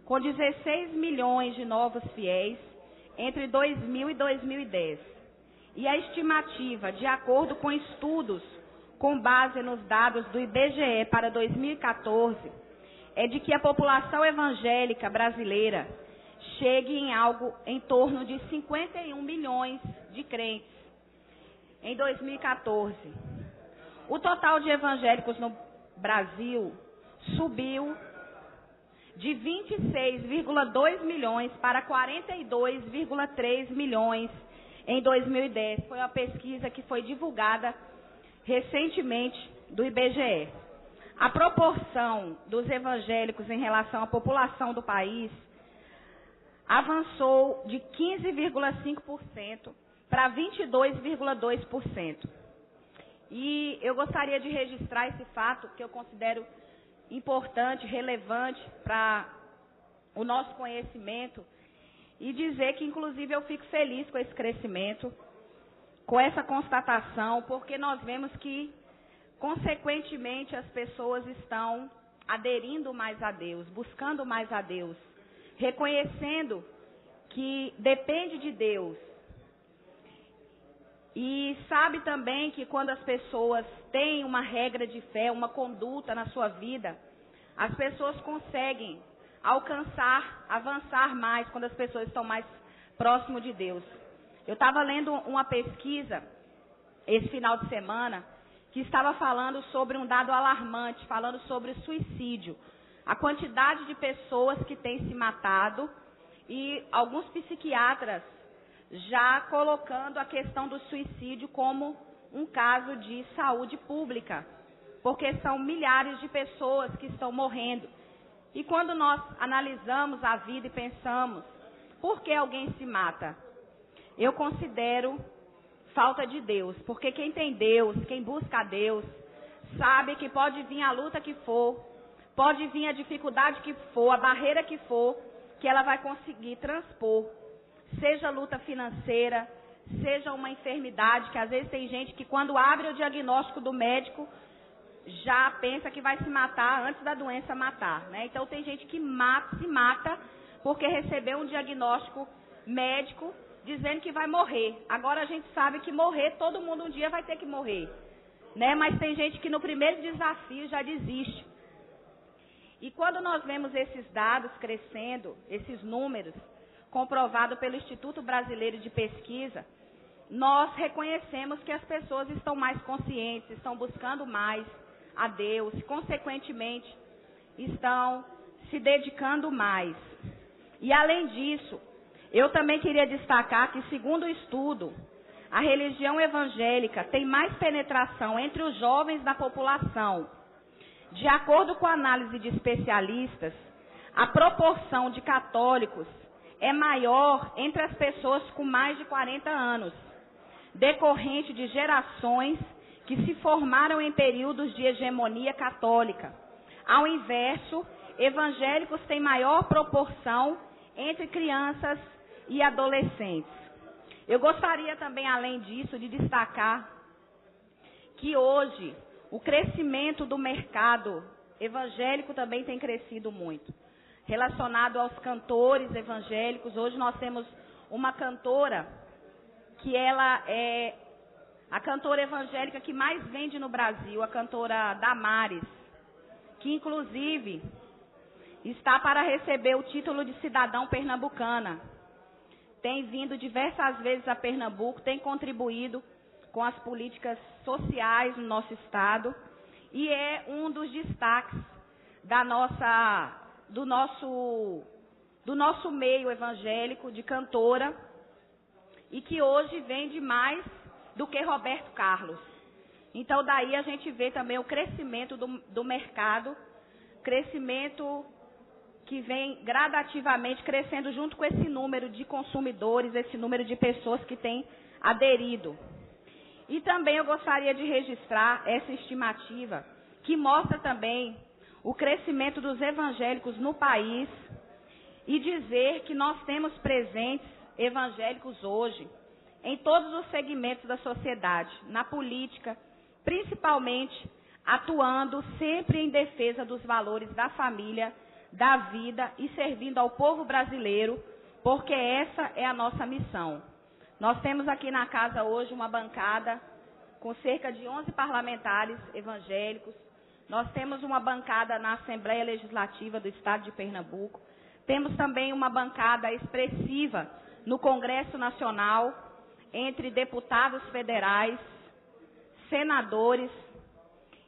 com 16 milhões de novos fiéis entre 2000 e 2010. E a estimativa, de acordo com estudos com base nos dados do IBGE para 2014, é de que a população evangélica brasileira chegue em algo em torno de 51 milhões de crentes em 2014. O total de evangélicos no Brasil subiu de 26,2 milhões para 42,3 milhões em 2010. Foi uma pesquisa que foi divulgada recentemente do IBGE. A proporção dos evangélicos em relação à população do país avançou de 15,5% para 22,2%. E eu gostaria de registrar esse fato, que eu considero importante, relevante para o nosso conhecimento, e dizer que, inclusive, eu fico feliz com esse crescimento, com essa constatação, porque nós vemos que, consequentemente, as pessoas estão aderindo mais a Deus, buscando mais a Deus, reconhecendo que depende de Deus. E sabe também que quando as pessoas têm uma regra de fé, uma conduta na sua vida, as pessoas conseguem alcançar, avançar mais quando as pessoas estão mais próximo de Deus. Eu estava lendo uma pesquisa esse final de semana que estava falando sobre um dado alarmante, falando sobre suicídio. A quantidade de pessoas que têm se matado e alguns psiquiatras já colocando a questão do suicídio como um caso de saúde pública, porque são milhares de pessoas que estão morrendo. E quando nós analisamos a vida e pensamos, por que alguém se mata? Eu considero falta de Deus, porque quem tem Deus, quem busca a Deus, sabe que pode vir a luta que for, pode vir a dificuldade que for, a barreira que for, que ela vai conseguir transpor. Seja luta financeira, seja uma enfermidade, que às vezes tem gente que quando abre o diagnóstico do médico, já pensa que vai se matar antes da doença matar, né? Então tem gente que se mata porque recebeu um diagnóstico médico dizendo que vai morrer. Agora a gente sabe que morrer, todo mundo um dia vai ter que morrer, né? Mas tem gente que no primeiro desafio já desiste. E quando nós vemos esses dados crescendo, esses números, comprovado pelo Instituto Brasileiro de Pesquisa, nós reconhecemos que as pessoas estão mais conscientes, estão buscando mais a Deus, consequentemente, estão se dedicando mais. E além disso, eu também queria destacar que, segundo o estudo, a religião evangélica tem mais penetração entre os jovens da população. De acordo com a análise de especialistas, a proporção de católicos é maior entre as pessoas com mais de 40 anos, decorrente de gerações que se formaram em períodos de hegemonia católica. Ao inverso, evangélicos têm maior proporção entre crianças e adolescentes. Eu gostaria também, além disso, de destacar que hoje o crescimento do mercado evangélico também tem crescido muito. Relacionado aos cantores evangélicos, hoje nós temos uma cantora que ela é a cantora evangélica que mais vende no Brasil, a cantora Damares, que inclusive está para receber o título de cidadão pernambucana. Tem vindo diversas vezes a Pernambuco, tem contribuído com as políticas sociais no nosso estado e é um dos destaques do nosso meio evangélico de cantora e que hoje vende mais do que Roberto Carlos. Então daí a gente vê também o crescimento do mercado, crescimento que vem gradativamente crescendo junto com esse número de consumidores, esse número de pessoas que têm aderido. E também eu gostaria de registrar essa estimativa, que mostra também o crescimento dos evangélicos no país e dizer que nós temos presentes evangélicos hoje em todos os segmentos da sociedade, na política, principalmente atuando sempre em defesa dos valores da família, da vida e servindo ao povo brasileiro, porque essa é a nossa missão. Nós temos aqui na casa hoje uma bancada com cerca de 11 parlamentares evangélicos. Nós temos uma bancada na Assembleia Legislativa do Estado de Pernambuco. Temos também uma bancada expressiva no Congresso Nacional, entre deputados federais, senadores,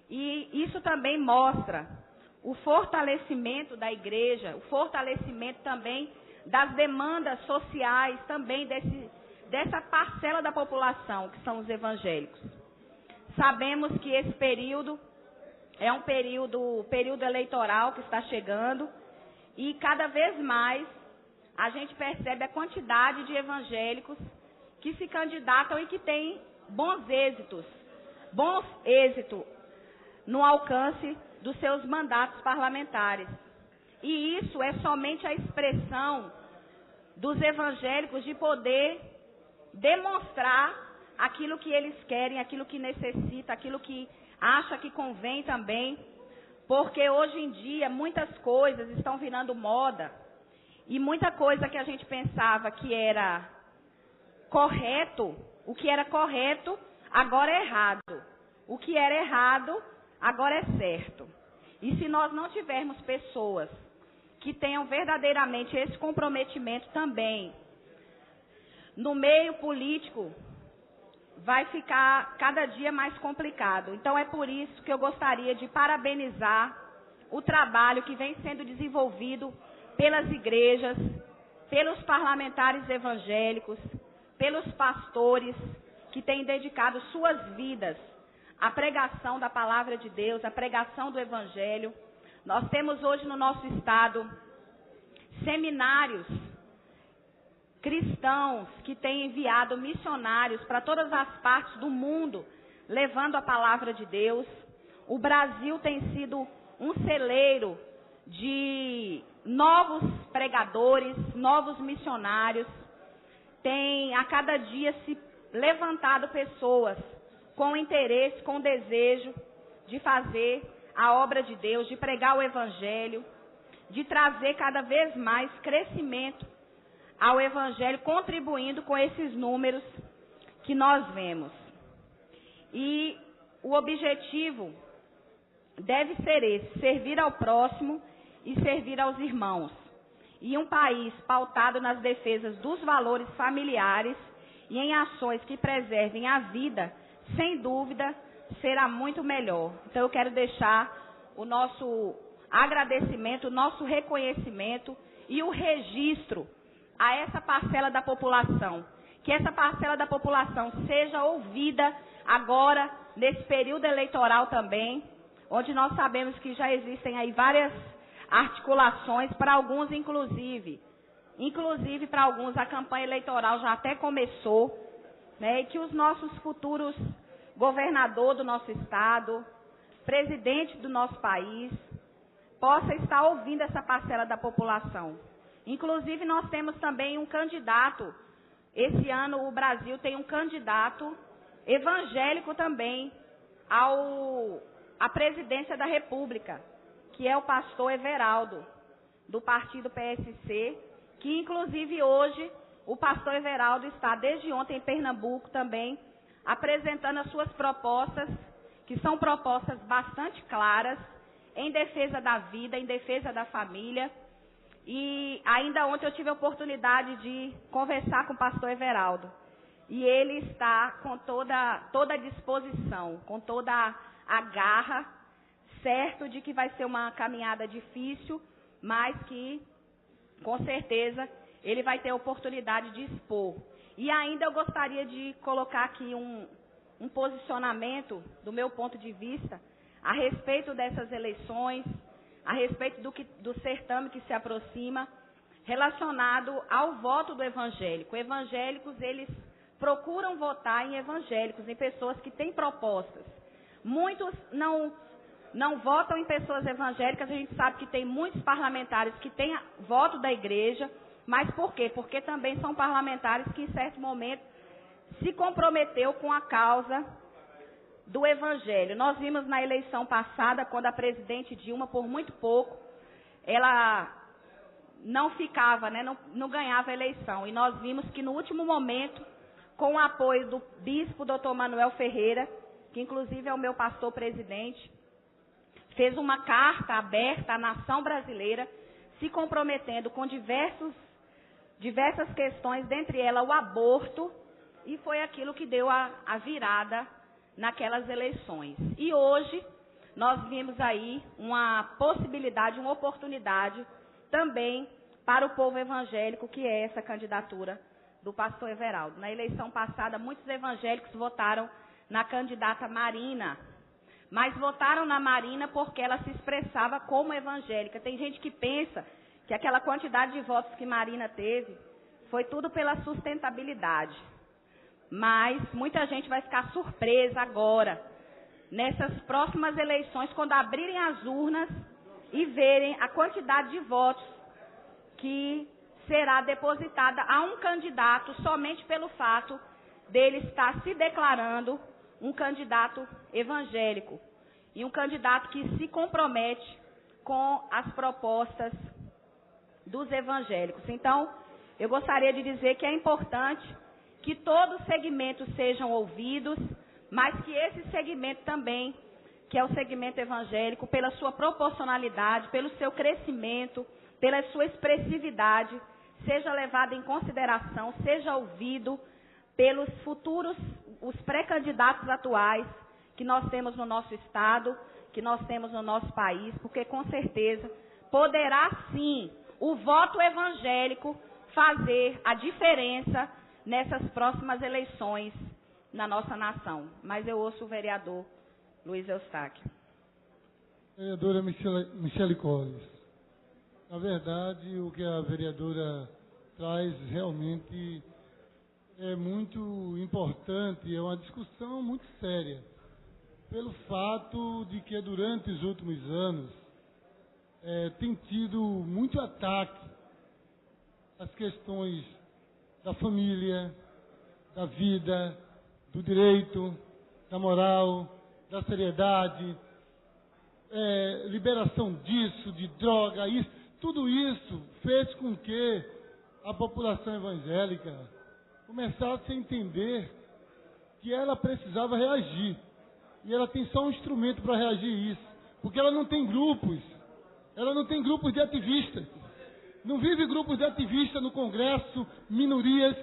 e isso também mostra o fortalecimento da igreja, o fortalecimento também das demandas sociais, também dessa parcela da população, que são os evangélicos. Sabemos que esse período é um período eleitoral que está chegando e cada vez mais a gente percebe a quantidade de evangélicos que se candidatam e que têm bons êxitos no alcance dos seus mandatos parlamentares. E isso é somente a expressão dos evangélicos de poder demonstrar aquilo que eles querem, aquilo que necessita, aquilo que acha que convém também, porque hoje em dia muitas coisas estão virando moda e muita coisa que a gente pensava que era correto, o que era correto agora é errado, o que era errado agora é certo. E se nós não tivermos pessoas que tenham verdadeiramente esse comprometimento também no meio político, vai ficar cada dia mais complicado. Então é por isso que eu gostaria de parabenizar o trabalho que vem sendo desenvolvido pelas igrejas, pelos parlamentares evangélicos, pelos pastores que têm dedicado suas vidas à pregação da palavra de Deus, à pregação do evangelho. Nós temos hoje no nosso estado seminários cristãos que têm enviado missionários para todas as partes do mundo, levando a palavra de Deus. O Brasil tem sido um celeiro de novos pregadores, novos missionários. Tem a cada dia se levantado pessoas com interesse, com desejo de fazer a obra de Deus, de pregar o evangelho, de trazer cada vez mais crescimento ao evangelho, contribuindo com esses números que nós vemos. E o objetivo deve ser esse: servir ao próximo e servir aos irmãos. E um país pautado nas defesas dos valores familiares e em ações que preservem a vida, sem dúvida, será muito melhor. Então eu quero deixar o nosso agradecimento, o nosso reconhecimento e o registro a essa parcela da população. Que essa parcela da população seja ouvida agora, nesse período eleitoral também, onde nós sabemos que já existem aí várias articulações, para alguns inclusive para alguns a campanha eleitoral já até começou, né, e que os nossos futuros governador do nosso estado, presidente do nosso país, possa estar ouvindo essa parcela da população. Inclusive, nós temos também um candidato, esse ano o Brasil tem um candidato evangélico também à presidência da República, que é o pastor Everaldo, do partido PSC, que inclusive hoje o pastor Everaldo está desde ontem em Pernambuco também, apresentando as suas propostas, que são propostas bastante claras, em defesa da vida, em defesa da família. E ainda ontem eu tive a oportunidade de conversar com o pastor Everaldo. E ele está com toda a disposição, com toda a garra, certo de que vai ser uma caminhada difícil, mas que, com certeza, ele vai ter a oportunidade de expor. E ainda eu gostaria de colocar aqui um posicionamento, do meu ponto de vista, a respeito dessas eleições, a respeito do certame que se aproxima, relacionado ao voto do evangélico. Evangélicos, eles procuram votar em evangélicos, em pessoas que têm propostas. Muitos não votam em pessoas evangélicas, a gente sabe que tem muitos parlamentares que têm voto da igreja, mas por quê? Porque também são parlamentares que, em certo momento, se comprometeu com a causa do evangelho. Nós vimos na eleição passada, quando a presidente Dilma, por muito pouco, ela não ficava, né, não ganhava a eleição. E nós vimos que no último momento, com o apoio do bispo Dr. Manuel Ferreira, que inclusive é o meu pastor presidente, fez uma carta aberta à nação brasileira, se comprometendo com diversas questões, dentre elas o aborto, e foi aquilo que deu a virada naquelas eleições. E hoje nós vimos aí uma possibilidade, uma oportunidade também para o povo evangélico, que é essa candidatura do pastor Everaldo. Na eleição passada, muitos evangélicos votaram na candidata Marina, mas votaram na Marina porque ela se expressava como evangélica. Tem gente que pensa que aquela quantidade de votos que Marina teve foi tudo pela sustentabilidade. Mas muita gente vai ficar surpresa agora, nessas próximas eleições, quando abrirem as urnas e verem a quantidade de votos que será depositada a um candidato somente pelo fato dele estar se declarando um candidato evangélico e um candidato que se compromete com as propostas dos evangélicos. Então, eu gostaria de dizer que é importante que todos os segmentos sejam ouvidos, mas que esse segmento também, que é o segmento evangélico, pela sua proporcionalidade, pelo seu crescimento, pela sua expressividade, seja levado em consideração, seja ouvido pelos futuros, os pré-candidatos atuais que nós temos no nosso estado, que nós temos no nosso país, porque com certeza poderá sim o voto evangélico fazer a diferença nessas próximas eleições na nossa nação. Mas eu ouço o vereador Luiz Eustáquio. Vereadora Michele Colles, na verdade, o que a vereadora traz realmente é muito importante, é uma discussão muito séria, pelo fato de que durante os últimos anos tem tido muito ataque às questões da família, da vida, do direito, da moral, da seriedade, liberação disso, de droga, isso, tudo isso fez com que a população evangélica começasse a entender que ela precisava reagir. E ela tem só um instrumento para reagir a isso, porque ela não tem grupos de ativistas. Não vive grupos de ativistas no Congresso, minorias,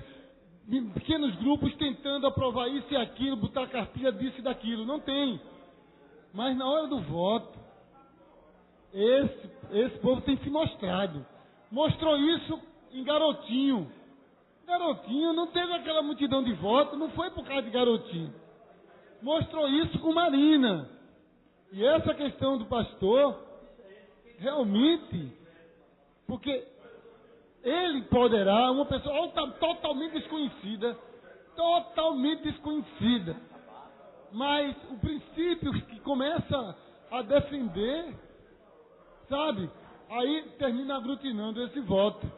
pequenos grupos tentando aprovar isso e aquilo, botar cartilha disso e daquilo. Não tem. Mas na hora do voto, esse povo tem se mostrado. Mostrou isso em Garotinho. Garotinho não teve aquela multidão de votos, não foi por causa de Garotinho. Mostrou isso com Marina. E essa questão do pastor, realmente, porque ele poderá, uma pessoa totalmente desconhecida, mas o princípio que começa a defender, sabe, aí termina aglutinando esse voto.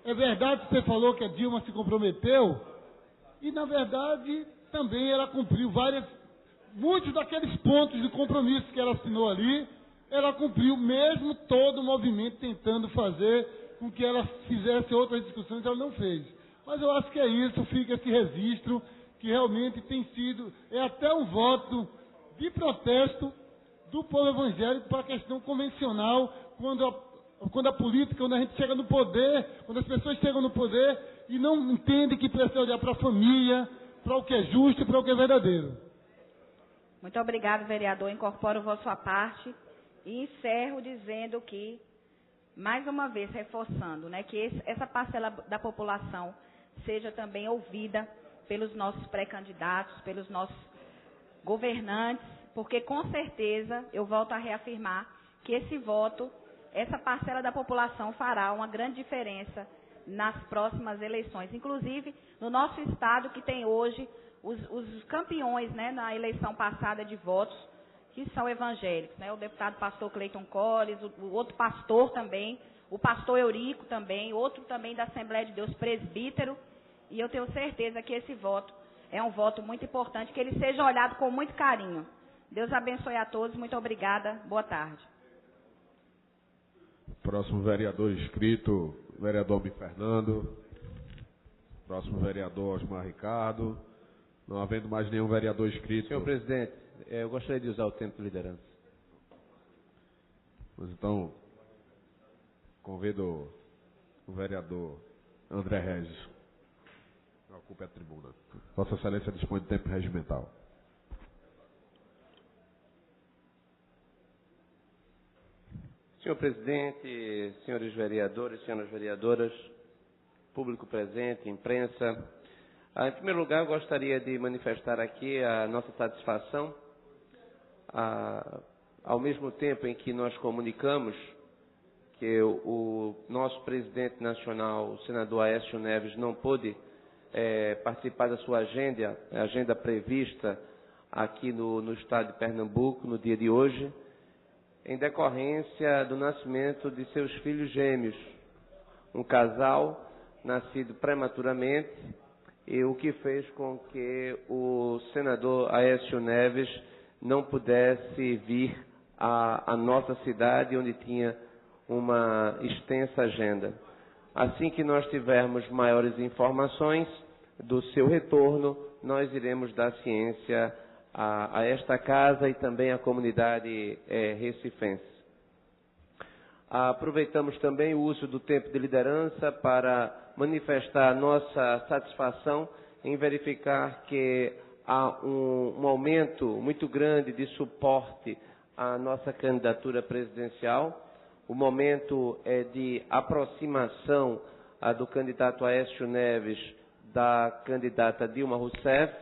É verdade que você falou que a Dilma se comprometeu, e na verdade também ela cumpriu muitos daqueles pontos de compromisso que ela assinou ali, ela cumpriu, mesmo todo o movimento tentando fazer com que ela fizesse outras discussões, ela não fez. Mas eu acho que é isso, fica esse registro, que realmente tem sido, é até um voto de protesto do povo evangélico para a questão convencional, quando a política, quando a gente chega no poder, quando as pessoas chegam no poder e não entendem que precisa olhar para a família, para o que é justo e para o que é verdadeiro. Muito obrigado, vereador. Incorporo a sua parte e encerro dizendo que, mais uma vez, reforçando, né, que essa parcela da população seja também ouvida pelos nossos pré-candidatos, pelos nossos governantes, porque, com certeza, eu volto a reafirmar que esse voto, essa parcela da população fará uma grande diferença nas próximas eleições. Inclusive, no nosso estado, que tem hoje os campeões, né, na eleição passada de votos, que são evangélicos, né, o deputado pastor Cleiton Colles, o outro pastor também, o pastor Eurico também, outro também da Assembleia de Deus, presbítero, e eu tenho certeza que esse voto é um voto muito importante, que ele seja olhado com muito carinho. Deus abençoe a todos, muito obrigada, boa tarde. Próximo vereador inscrito, vereador Almir Fernando. Próximo vereador Osmar Ricardo. Não havendo mais nenhum vereador inscrito. Senhor presidente, eu gostaria de usar o tempo de liderança. Mas então, convido o vereador André Regis. Ocupe a tribuna. Vossa Excelência dispõe de tempo regimental. Senhor presidente, senhores vereadores, senhoras vereadoras, público presente, imprensa. Em primeiro lugar, eu gostaria de manifestar aqui a nossa satisfação, ao mesmo tempo em que nós comunicamos que o nosso presidente nacional, o senador Aécio Neves, não pôde participar da sua agenda prevista aqui no estado de Pernambuco, no dia de hoje, em decorrência do nascimento de seus filhos gêmeos, um casal nascido prematuramente, e o que fez com que o senador Aécio Neves não pudesse vir à nossa cidade, onde tinha uma extensa agenda. Assim que nós tivermos maiores informações do seu retorno, nós iremos dar ciência a esta casa e também à comunidade recifense. Aproveitamos também o uso do tempo de liderança para manifestar nossa satisfação em verificar que há um aumento muito grande de suporte à nossa candidatura presidencial. O momento é de aproximação do candidato Aécio Neves da candidata Dilma Rousseff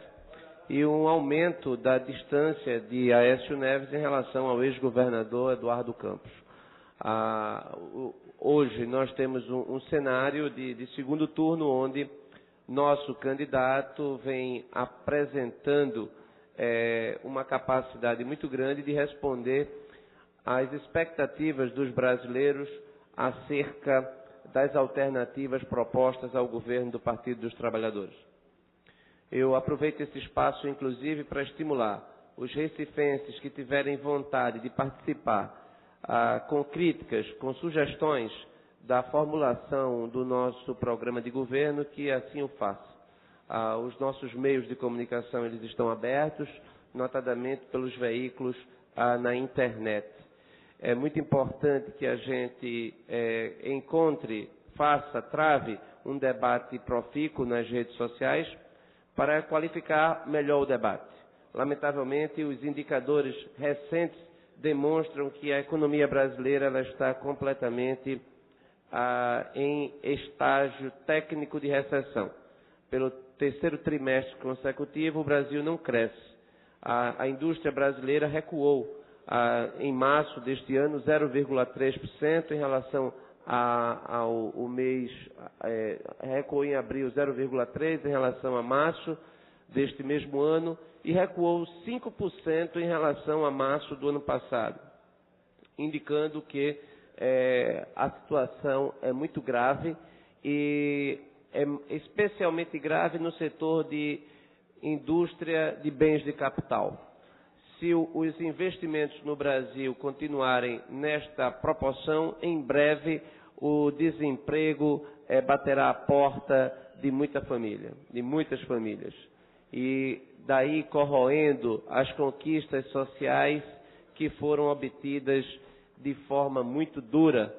e um aumento da distância de Aécio Neves em relação ao ex-governador Eduardo Campos. Hoje nós temos um cenário de segundo turno onde nosso candidato vem apresentando uma capacidade muito grande de responder às expectativas dos brasileiros acerca das alternativas propostas ao governo do Partido dos Trabalhadores. Eu aproveito esse espaço, inclusive, para estimular os recifenses que tiverem vontade de participar com críticas, com sugestões da formulação do nosso programa de governo, que assim o faça. Os nossos meios de comunicação eles estão abertos, notadamente pelos veículos na internet. É muito importante que a gente trave um debate profícuo nas redes sociais para qualificar melhor o debate. Lamentavelmente, os indicadores recentes demonstram que a economia brasileira ela está completamente em estágio técnico de recessão. Pelo terceiro trimestre consecutivo, o Brasil não cresce. A indústria brasileira recuou em março deste ano 0,3% em relação ao mês, recuou em abril 0,3% em relação a março deste mesmo ano e recuou 5% em relação a março do ano passado, indicando que a situação é muito grave e é especialmente grave no setor de indústria de bens de capital. Se os investimentos no Brasil continuarem nesta proporção, em breve o desemprego baterá a porta de muitas famílias. E daí corroendo as conquistas sociais que foram obtidas de forma muito dura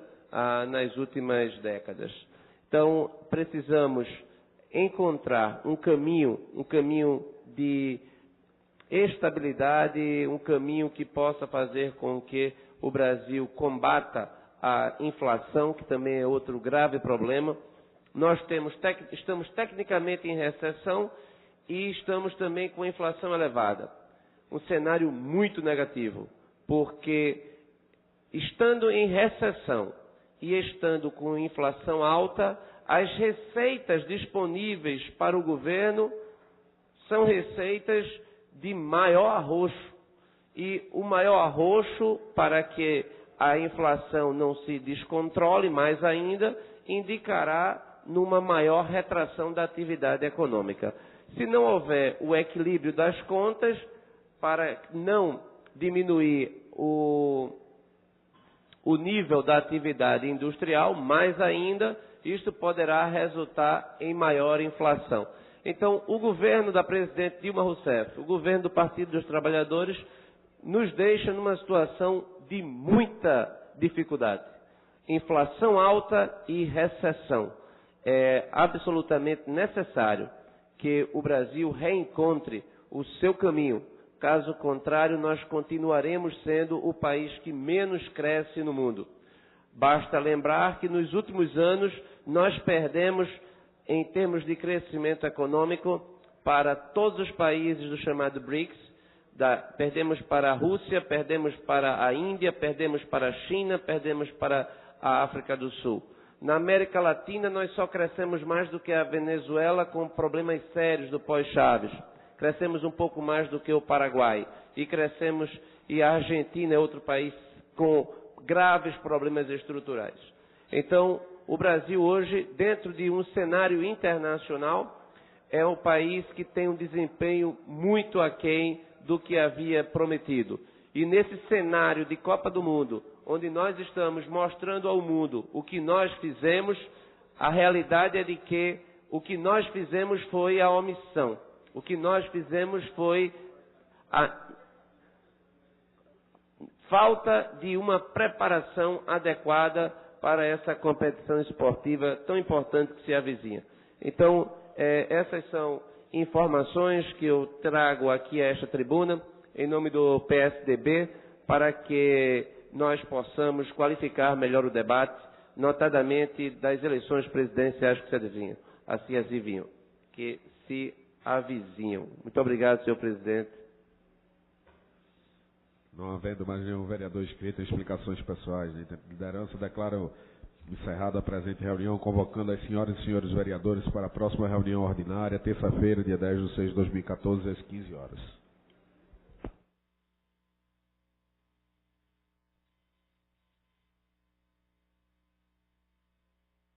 nas últimas décadas. Então, precisamos encontrar um caminho de estabilidade, um caminho que possa fazer com que o Brasil combata a inflação, que também é outro grave problema. Nós estamos tecnicamente em recessão e estamos também com a inflação elevada. Um cenário muito negativo, porque estando em recessão e estando com inflação alta, as receitas disponíveis para o governo são receitas de maior arroxo. E o maior arroxo, para que a inflação não se descontrole mais ainda, indicará numa maior retração da atividade econômica. Se não houver o equilíbrio das contas, para não diminuir o nível da atividade industrial, mais ainda, isto poderá resultar em maior inflação. Então, o governo da presidente Dilma Rousseff, o governo do Partido dos Trabalhadores, nos deixa numa situação de muita dificuldade. Inflação alta e recessão. É absolutamente necessário que o Brasil reencontre o seu caminho. Caso contrário, nós continuaremos sendo o país que menos cresce no mundo. Basta lembrar que nos últimos anos nós perdemos, em termos de crescimento econômico, para todos os países do chamado BRICS, perdemos para a Rússia, perdemos para a Índia, perdemos para a China, perdemos para a África do Sul. Na América Latina, nós só crescemos mais do que a Venezuela, com problemas sérios do pós-Chaves. Crescemos um pouco mais do que o Paraguai. E a Argentina é outro país com graves problemas estruturais. Então, o Brasil hoje, dentro de um cenário internacional, é um país que tem um desempenho muito aquém do que havia prometido. E nesse cenário de Copa do Mundo, onde nós estamos mostrando ao mundo o que nós fizemos, a realidade é de que o que nós fizemos foi a omissão. O que nós fizemos foi a falta de uma preparação adequada para essa competição esportiva tão importante que se avizinha. Então, essas são informações que eu trago aqui a esta tribuna, em nome do PSDB, para que nós possamos qualificar melhor o debate, notadamente das eleições presidenciais que se avizinham. Muito obrigado, senhor presidente. Não havendo mais nenhum vereador inscrito em explicações pessoais, a liderança declara encerrada a presente reunião, convocando as senhoras e senhores vereadores para a próxima reunião ordinária, terça-feira, dia 10/6/2014, às 15 horas.